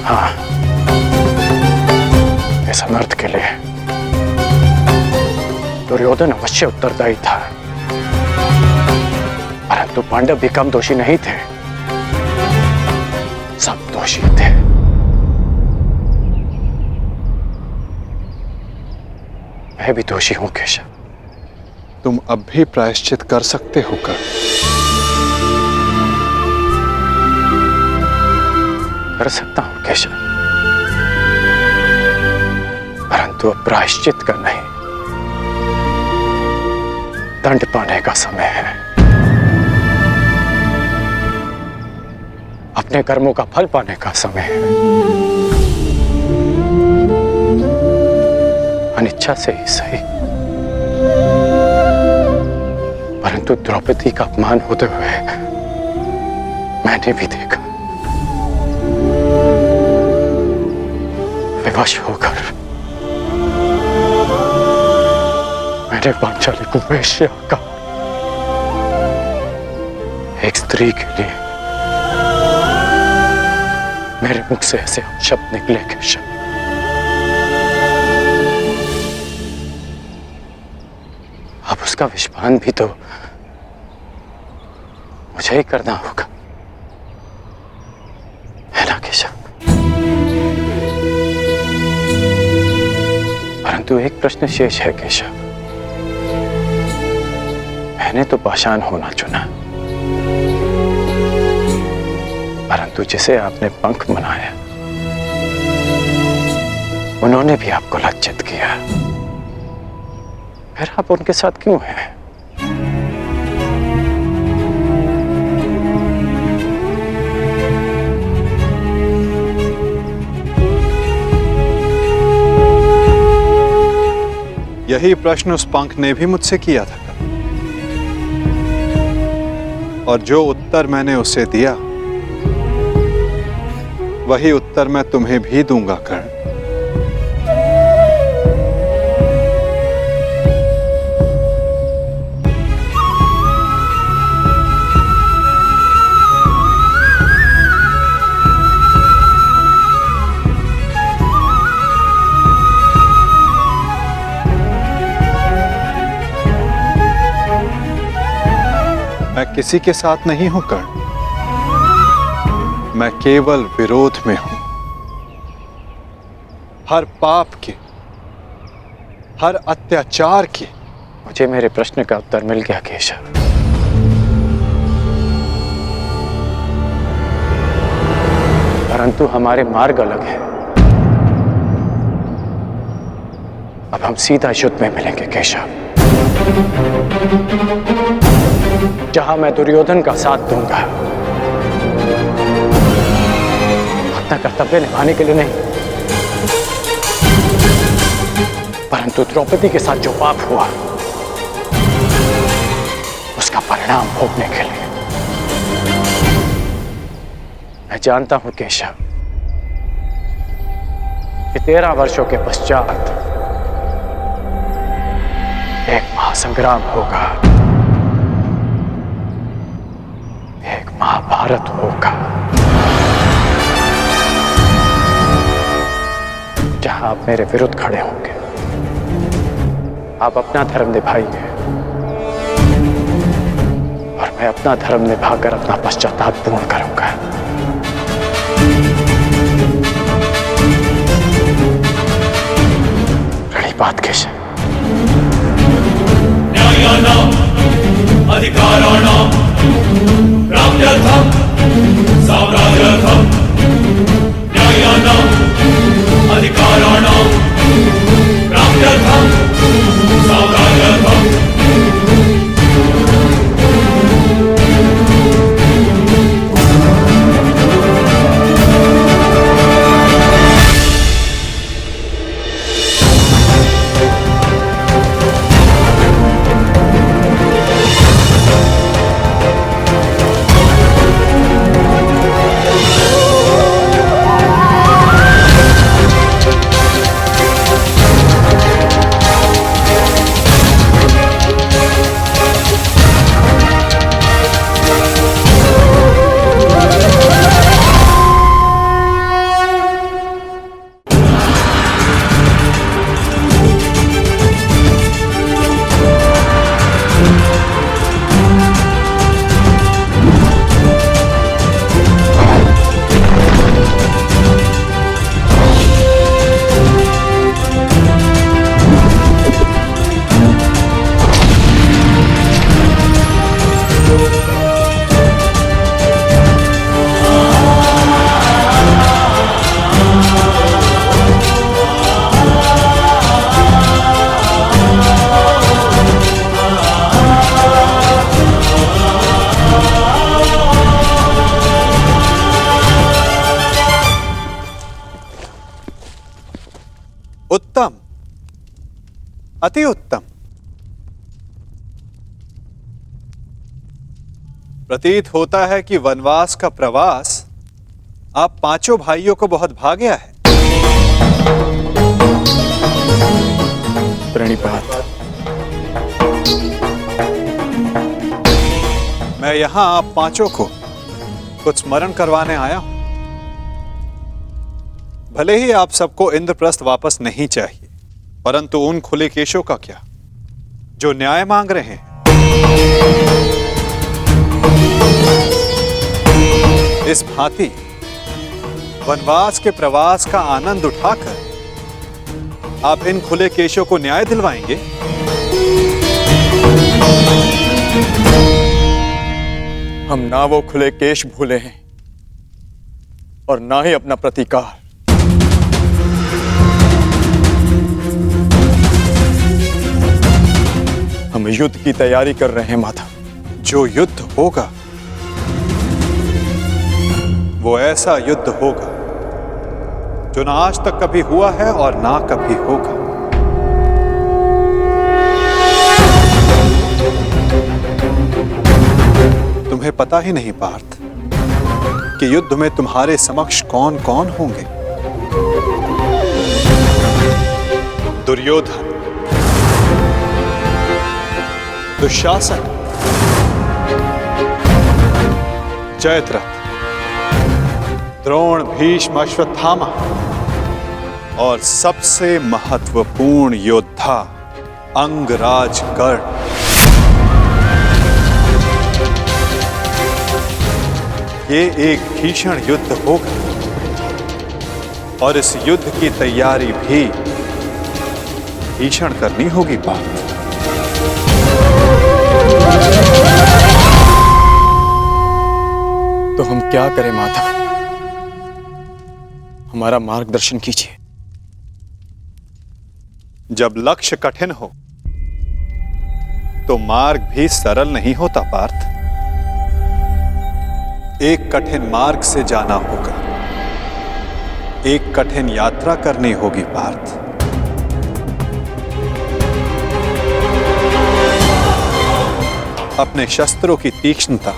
हाँ, इस अनर्थ के लिए दुर्योधन अवश्य उत्तरदायी था, परंतु पांडव भी कम दोषी नहीं थे। सब दोषी थे। मैं भी दोषी हूं केशव। तुम अब भी प्रायश्चित कर सकते हो कर्ण। कर सकता हूं केशव, परंतु अब प्रायश्चित का नहीं, दंड पाने का समय है। अपने कर्मों का फल पाने का समय है। अनिच्छा से ही सही, परंतु द्रौपदी का अपमान होते हुए मैंने भी देखा। विवश होकर मैंने पांचाली को वेश्या कहा। एक स्त्री के लिए मेरे मुख से ऐसे शब्द निकले केशव। अब उसका विषपान भी तो मुझे ही करना होगा, है ना केशव? परंतु एक प्रश्न शेष है केशव। मैंने तो पाषाण होना चुना, परंतु जिसे आपने पंख बनाया उन्होंने भी आपको लज्जित किया। फिर आप उनके साथ क्यों हैं? यही प्रश्न उस पंख ने भी मुझसे किया था और जो उत्तर मैंने उसे दिया वही उत्तर मैं तुम्हें भी दूंगा कर्ण। मैं किसी के साथ नहीं हूं कर्ण, मैं केवल विरोध में हूं। हर पाप के, हर अत्याचार के। मुझे मेरे प्रश्न का उत्तर मिल गया केशव। परंतु हमारे मार्ग अलग है। अब हम सीधा युद्ध में मिलेंगे केशव, जहां मैं दुर्योधन का साथ दूंगा, अपना कर्तव्य निभाने के लिए नहीं, परंतु द्रौपदी के साथ जो पाप हुआ उसका परिणाम भोगने के लिए। मैं जानता हूं केशव कि 13 वर्षों के पश्चात एक महासंग्राम होगा, एक महाभारत होगा, जहां आप मेरे विरुद्ध खड़े होंगे। आप अपना धर्म निभाइए, मैं अपना धर्म निभाकर अपना पश्चाताप पूर्ण करूंगा। प्रणिपात केशव। न्यायानाम् अधिकाराणाम् प्राप्त्यर्थम् साम्राज्यार्थम् न्यायानाम् अधिकाराणाम् प्राप्त्यर्थम् साम्राज्यार्थम् उत्तम, अति उत्तम। प्रतीत होता है कि वनवास का प्रवास आप पांचों भाइयों को बहुत भा गया है। प्रणिपात। मैं यहां आप पांचों को कुछ स्मरण करवाने आया हूं। भले ही आप सबको इंद्रप्रस्थ वापस नहीं चाहिए, परंतु उन खुले केशों का क्या जो न्याय मांग रहे हैं। इस भांति वनवास के प्रवास का आनंद उठाकर आप इन खुले केशों को न्याय दिलवाएंगे। हम ना वो खुले केश भूले हैं और ना ही अपना प्रतिकार। हम युद्ध की तैयारी कर रहे हैं माधव। जो युद्ध होगा वो ऐसा युद्ध होगा जो ना आज तक कभी हुआ है और ना कभी होगा। तुम्हें पता ही नहीं पार्थ कि युद्ध में तुम्हारे समक्ष कौन कौन होंगे। दुर्योधन, दुशासन, जयद्रथ, द्रोण, भीष्म, अश्वत्थामा और सबसे महत्वपूर्ण योद्धा अंगराज कर्ण। ये एक भीषण युद्ध होगा और इस युद्ध की तैयारी भी भीषण करनी होगी पार्थ। तो हम क्या करें माधव? हमारा मार्गदर्शन कीजिए। जब लक्ष्य कठिन हो तो मार्ग भी सरल नहीं होता पार्थ। एक कठिन मार्ग से जाना होगा, एक कठिन यात्रा करनी होगी पार्थ। अपने शस्त्रों की तीक्ष्णता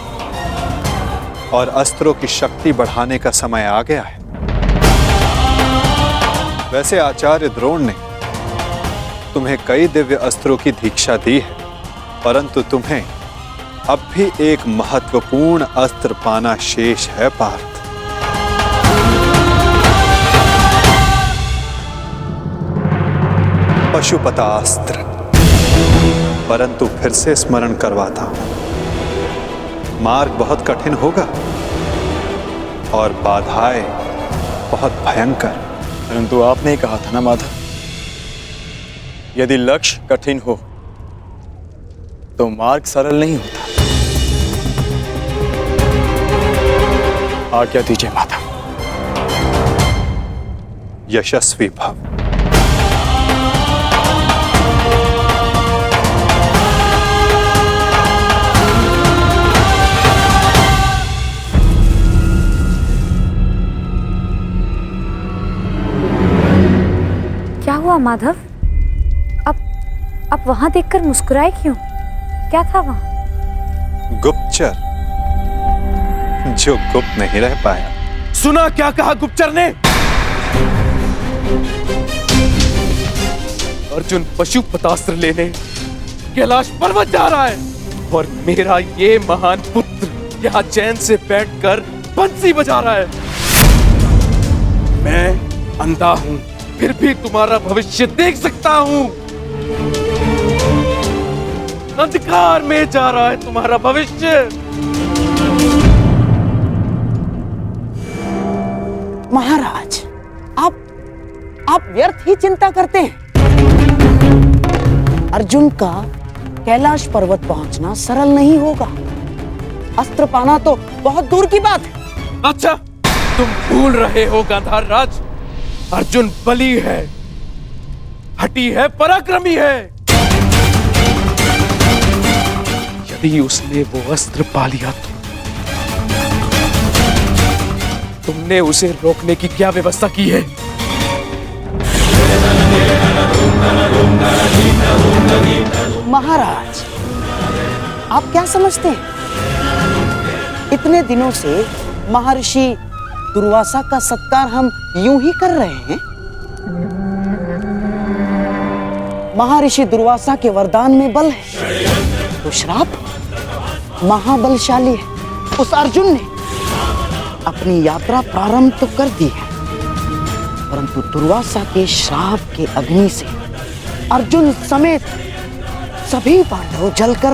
और अस्त्रों की शक्ति बढ़ाने का समय आ गया है। वैसे आचार्य द्रोण ने तुम्हें कई दिव्य अस्त्रों की दीक्षा दी है, परंतु तुम्हें अब भी एक महत्वपूर्ण अस्त्र पाना शेष है पार्थ। पशुपतास्त्र। परंतु फिर से स्मरण करवाता हूं, मार्ग बहुत कठिन होगा और बाधाएं बहुत भयंकर। परंतु आपने ही कहा था ना माधव, यदि लक्ष्य कठिन हो तो मार्ग सरल नहीं होता। आज्ञा दीजिए माधव। यशस्वी भव। क्या हुआ माधव? आप वहां देखकर मुस्कुराए क्यों? क्या था वहां? गुप्तचर जो गुप्त नहीं रह पाया। सुना क्या कहा गुप्तचर ने? अर्जुन पशुपतास्त्र लेने कैलाश पर्वत जा रहा है और मेरा ये महान पुत्र यहाँ चैन से बैठकर बंसी बजा रहा है। मैं अंधा हूं, फिर भी तुम्हारा भविष्य देख सकता हूं। अंधकार में जा रहा है तुम्हारा भविष्य। महाराज, आप व्यर्थ ही चिंता करते हैं। अर्जुन का कैलाश पर्वत पहुंचना सरल नहीं होगा। अस्त्र पाना तो बहुत दूर की बात है। अच्छा, तुम भूल रहे हो गांधार राज, अर्जुन बली है, हठी है, पराक्रमी है। यदि उसने वो अस्त्र पा लिया तो तुमने उसे रोकने की क्या व्यवस्था की है? महाराज, आप क्या समझते हैं? इतने दिनों से महर्षि दुर्वासा का सत्कार हम यूं ही कर रहे हैं। महर्षि दुर्वासा के वरदान में बल है तो श्राप महाबलशाली है। उस अर्जुन ने अपनी यात्रा प्रारंभ तो कर दी है, परंतु दुर्वासा के श्राप के अग्नि से अर्जुन समेत सभी पांडव जलकर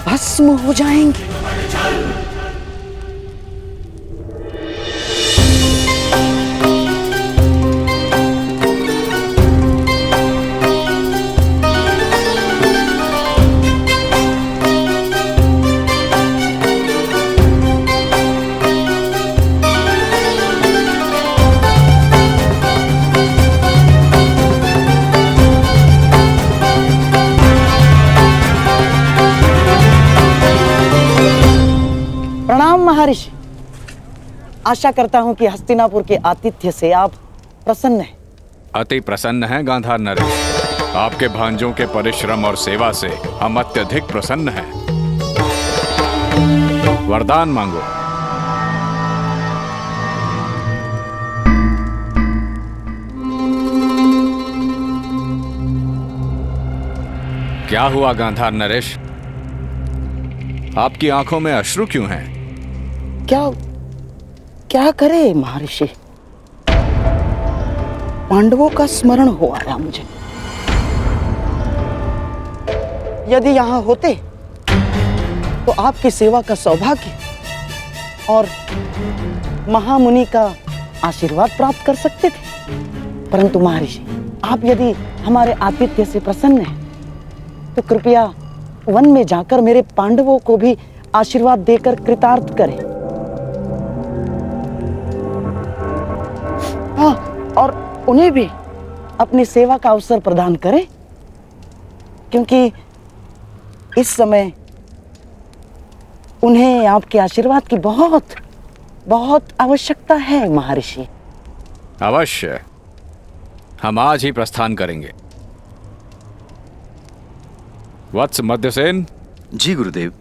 भस्म हो जाएंगे। महर्षि, आशा करता हूं कि हस्तिनापुर के आतिथ्य से आप प्रसन्न हैं। अति प्रसन्न हैं गांधार नरेश। आपके भांजों के परिश्रम और सेवा से हम अत्यधिक प्रसन्न हैं। वरदान मांगो। क्या हुआ गांधार नरेश? आपकी आंखों में अश्रु क्यों हैं? क्या करे महर्षि, पांडवों का स्मरण हो आया मुझे। यदि यहां होते तो आपकी सेवा का सौभाग्य और महामुनि का आशीर्वाद प्राप्त कर सकते थे। परंतु महर्षि, आप यदि हमारे आतिथ्य से प्रसन्न हैं तो कृपया वन में जाकर मेरे पांडवों को भी आशीर्वाद देकर कृतार्थ करें। हाँ, और उन्हें भी अपनी सेवा का अवसर प्रदान करें, क्योंकि इस समय उन्हें आपके आशीर्वाद की बहुत बहुत आवश्यकता है महर्षि। अवश्य, हम आज ही प्रस्थान करेंगे। वत्स मध्यसेन। जी गुरुदेव।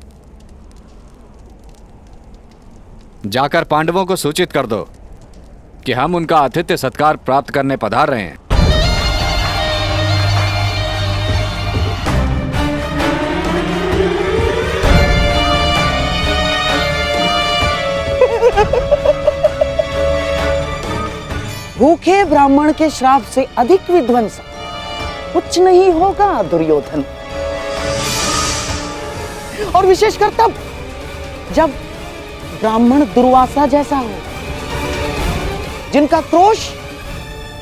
जाकर पांडवों को सूचित कर दो कि हम उनका आतिथ्य सत्कार प्राप्त करने पधार रहे हैं। भूखे ब्राह्मण के श्राप से अधिक विध्वंस कुछ नहीं होगा दुर्योधन। और विशेषकर तब जब ब्राह्मण दुर्वासा जैसा हो, जिनका क्रोश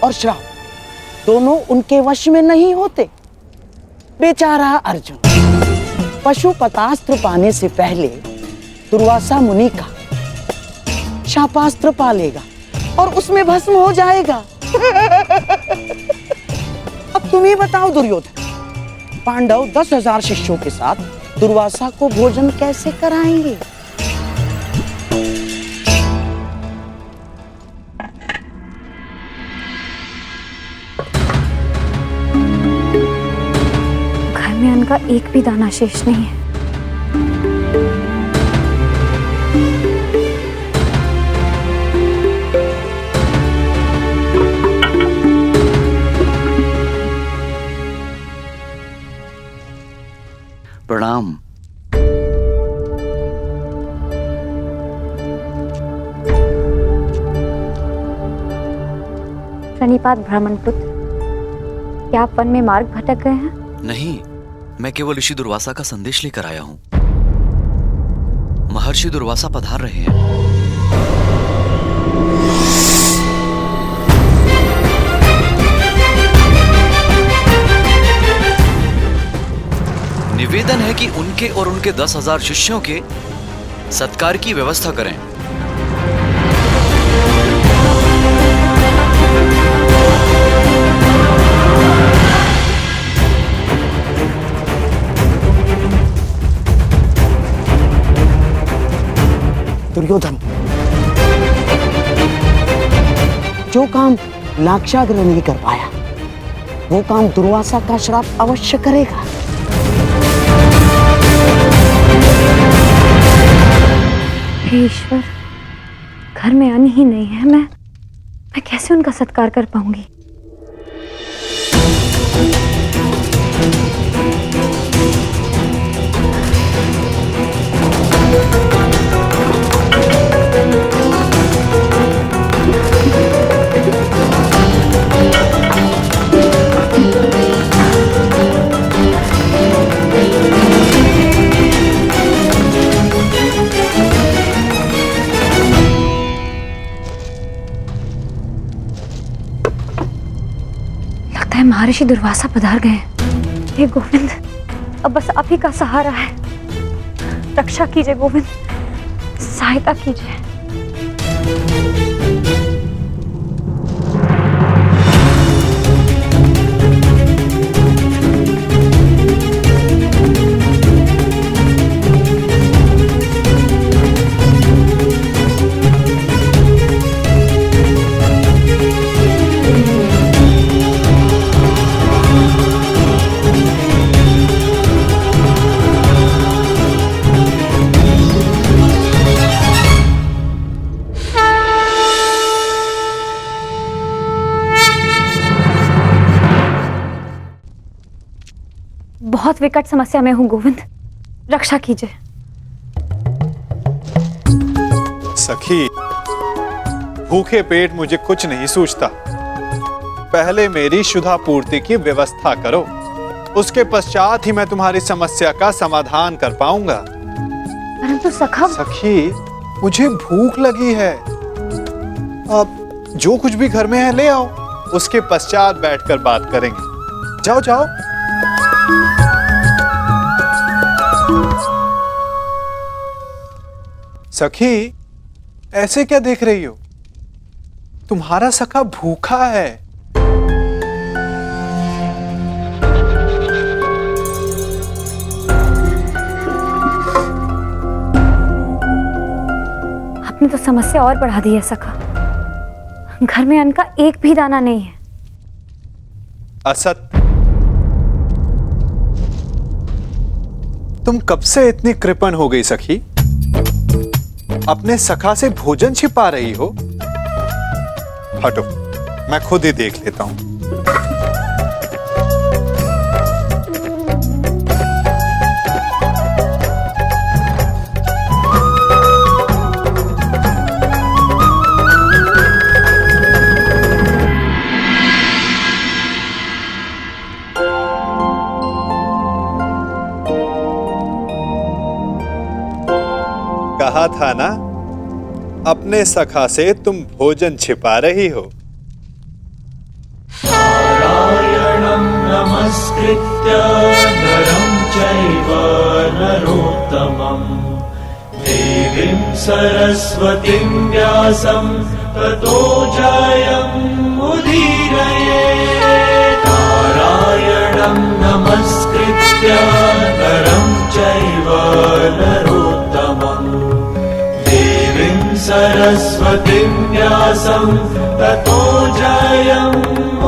और श्राप दोनों उनके वश में नहीं होते। बेचारा अर्जुन पशुपतास्त्र पाने से पहले दुर्वासा मुनि का शापास्त्र पा लेगा और उसमें भस्म हो जाएगा। अब तुम ही बताओ दुर्योधन, पांडव 10,000 शिष्यों के साथ दुर्वासा को भोजन कैसे कराएंगे? घर में अन्न का एक भी दाना शेष नहीं है। प्रणाम। प्रणिपात ब्राह्मण पुत्र, क्या आप वन में मार्ग भटक गए हैं? नहीं, मैं केवल ऋषि दुर्वासा का संदेश लेकर आया हूं। महर्षि दुर्वासा पधार रहे हैं। निवेदन है कि उनके और उनके 10,000 शिष्यों के सत्कार की व्यवस्था करें। दुर्योधन, जो काम लाक्षागृह नहीं कर पाया, वो काम दुर्वासा का श्राप अवश्य करेगा। हे ईश्वर, घर में अन्न ही नहीं है, मैं कैसे उनका सत्कार कर पाऊंगी? महर्षि दुर्वासा पधार गए। हे गोविंद, अब बस आप ही का सहारा है। रक्षा कीजिए गोविंद, सहायता कीजिए। बहुत विकट समस्या में हूं गोविंद, रक्षा कीजिए। सखी, भूखे पेट मुझे कुछ नहीं सूझता। पहले मेरी शुद्धा पूर्ति की व्यवस्था करो, उसके पश्चात ही मैं तुम्हारी समस्या का समाधान कर पाऊंगा। परंतु सखा। सखी, मुझे भूख लगी है। अब जो कुछ भी घर में है ले आओ, उसके पश्चात बैठकर बात करेंगे। जाओ जाओ। सखी, ऐसे क्या देख रही हो? तुम्हारा सखा भूखा है। आपने तो समस्या और बढ़ा दी है सखा। घर में अन्न का एक भी दाना नहीं है। असत, तुम कब से इतनी कृपण हो गई सखी? अपने सखा से भोजन छिपा रही हो? हटो, मैं खुद ही देख लेता हूं। कहा था ना, अपने सखा से तुम भोजन छिपा रही हो। नारायणं नमस्कृत्य नरं चैव नरोत्तमं देवीं सरस्वतीं व्यासं ततो जयमुदीरयेत्। नारायणं नमस्कृत्य नरं चैव नरोत्तमं देवीं सरस्वतीं व्यासं ततो जयमुदीरयेत्।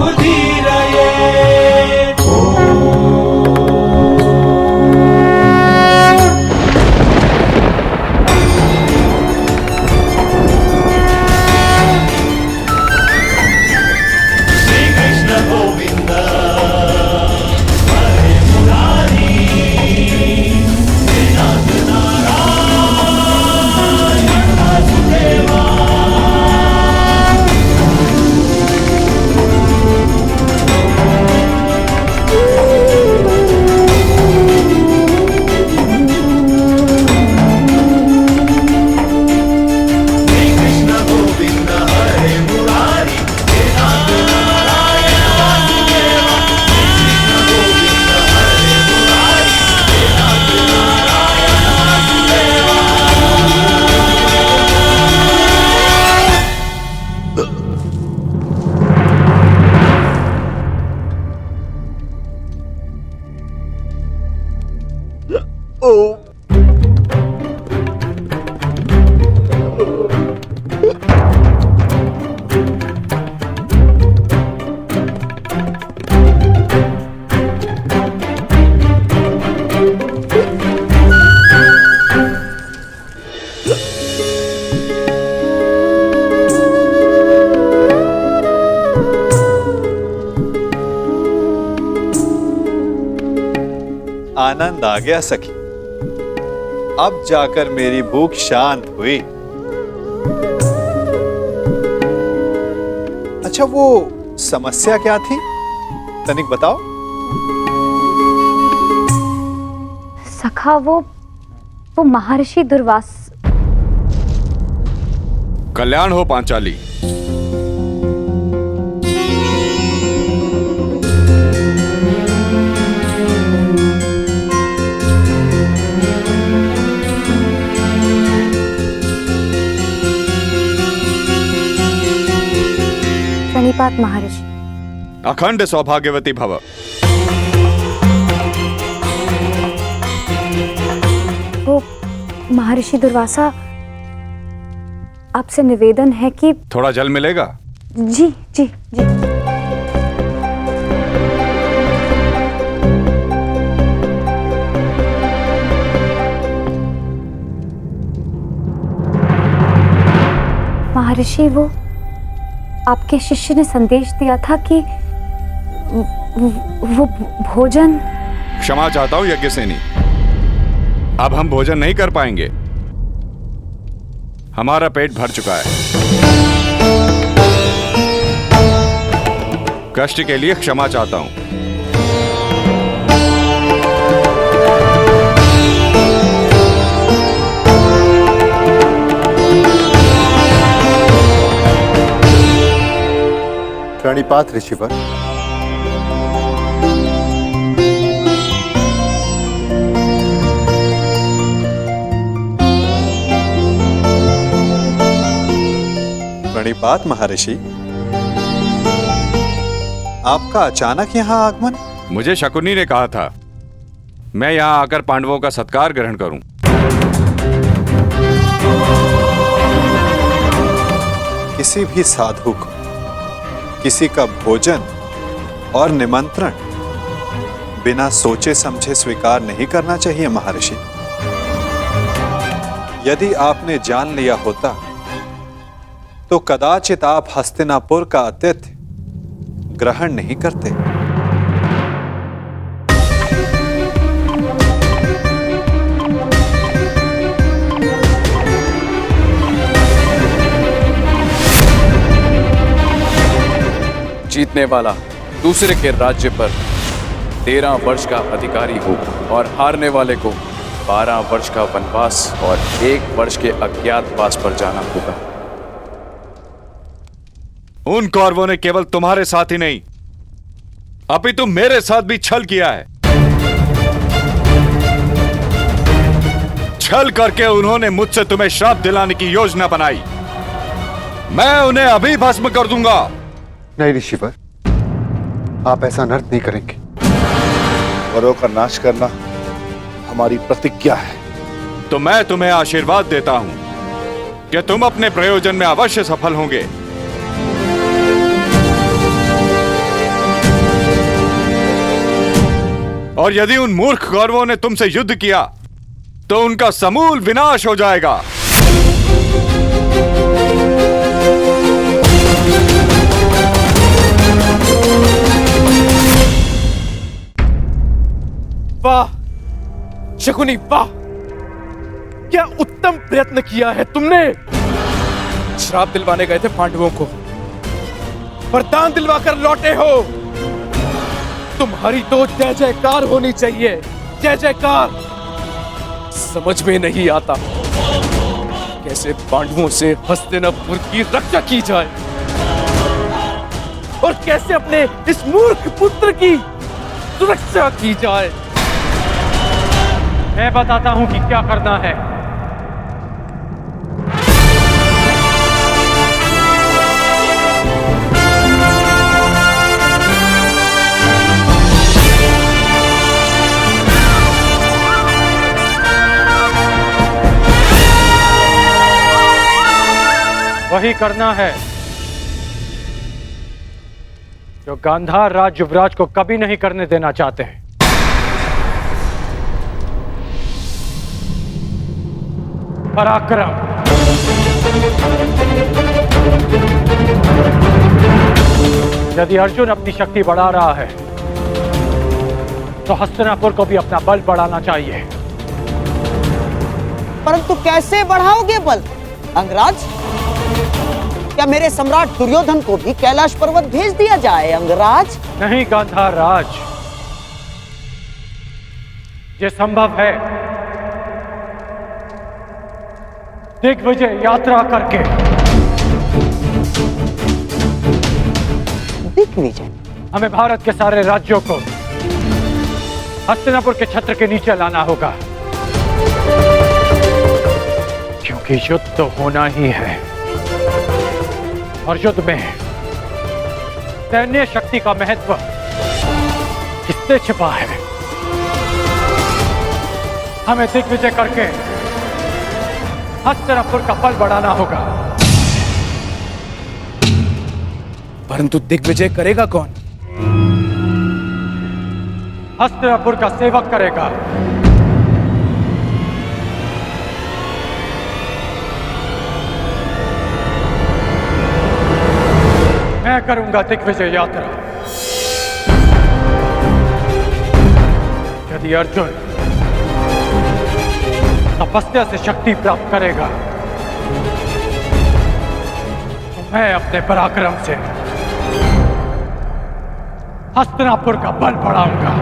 आनंद आ गया सखी, अब जाकर मेरी भूख शांत हुई। अच्छा, वो समस्या क्या थी, तनिक बताओ। सखा, वो महर्षि दुर्वास। कल्याण हो पांचाली। प्रणिपात महर्षि। अखंड सौभाग्यवती भव। वो महर्षि दुर्वासा, आपसे निवेदन है कि थोड़ा जल मिलेगा? जी जी जी। महर्षि, वो आपके शिष्य ने संदेश दिया था कि वो भोजन। क्षमा चाहता हूं यज्ञसेनी, अब हम भोजन नहीं कर पाएंगे। हमारा पेट भर चुका है। कष्ट के लिए क्षमा चाहता हूं। प्रणिपात ऋषिवर। प्रणिपात महर्षि, आपका अचानक यहाँ आगमन? मुझे शकुनी ने कहा था मैं यहाँ आकर पांडवों का सत्कार ग्रहण करूं। किसी भी साधु को किसी का भोजन और निमंत्रण बिना सोचे समझे स्वीकार नहीं करना चाहिए महर्षि। यदि आपने जान लिया होता तो कदाचित आप हस्तिनापुर का आतिथ्य ग्रहण नहीं करते। जीतने वाला दूसरे के राज्य पर 13 वर्ष का अधिकारी हो और हारने वाले को 12 वर्ष का वनवास और 1 वर्ष के अज्ञातवास पर जाना होगा। उन कौरवों ने केवल तुम्हारे साथ ही नहीं, अपितु मेरे साथ भी छल किया है। छल करके उन्होंने मुझसे तुम्हें श्राप दिलाने की योजना बनाई। मैं उन्हें अभी भस्म कर दूंगा। नहीं ऋषिवर, आप ऐसा अनर्थ नहीं करेंगे। वरों का नाश करना हमारी प्रतिज्ञा है। तो मैं तुम्हें आशीर्वाद देता हूं कि तुम अपने प्रयोजन में अवश्य सफल होंगे। और यदि उन मूर्ख कौरवों ने तुमसे युद्ध किया तो उनका समूल विनाश हो जाएगा। वाह शकुनी, वाह! क्या उत्तम प्रयत्न किया है तुमने। श्राप दिलवाने गए थे पांडवों को, वरदान दिलवाकर लौटे हो। तुम्हारी तो जय जयकार होनी चाहिए, जय जयकार। समझ में नहीं आता कैसे पांडवों से हस्तिनापुर की रक्षा की जाए और कैसे अपने इस मूर्ख पुत्र की सुरक्षा की जाए। मैं बताता हूं कि क्या करना है। वही करना है जो गांधार राज युवराज को कभी नहीं करने देना चाहते हैं। पराक्रम। यदि अर्जुन अपनी शक्ति बढ़ा रहा है तो हस्तिनापुर को भी अपना बल बढ़ाना चाहिए। परंतु कैसे बढ़ाओगे बल अंगराज? क्या मेरे सम्राट दुर्योधन को भी कैलाश पर्वत भेज दिया जाए अंगराज? नहीं गांधार राज, ये संभव है दिग्विजय यात्रा करके। दिग्विजय? हमें भारत के सारे राज्यों को हस्तिनापुर के छत्र के नीचे लाना होगा, क्योंकि युद्ध तो होना ही है और युद्ध में सैन्य शक्ति का महत्व किससे छिपा है। हमें दिग्विजय करके हस्तिनापुर का बल बढ़ाना होगा। परंतु दिग्विजय करेगा कौन? हस्तिनापुर का सेवक करेगा। मैं करूंगा दिग्विजय यात्रा। यदि अर्जुन तपस्या से शक्ति प्राप्त करेगा तो मैं अपने पराक्रम से हस्तिनापुर का बल बढ़ाऊंगा।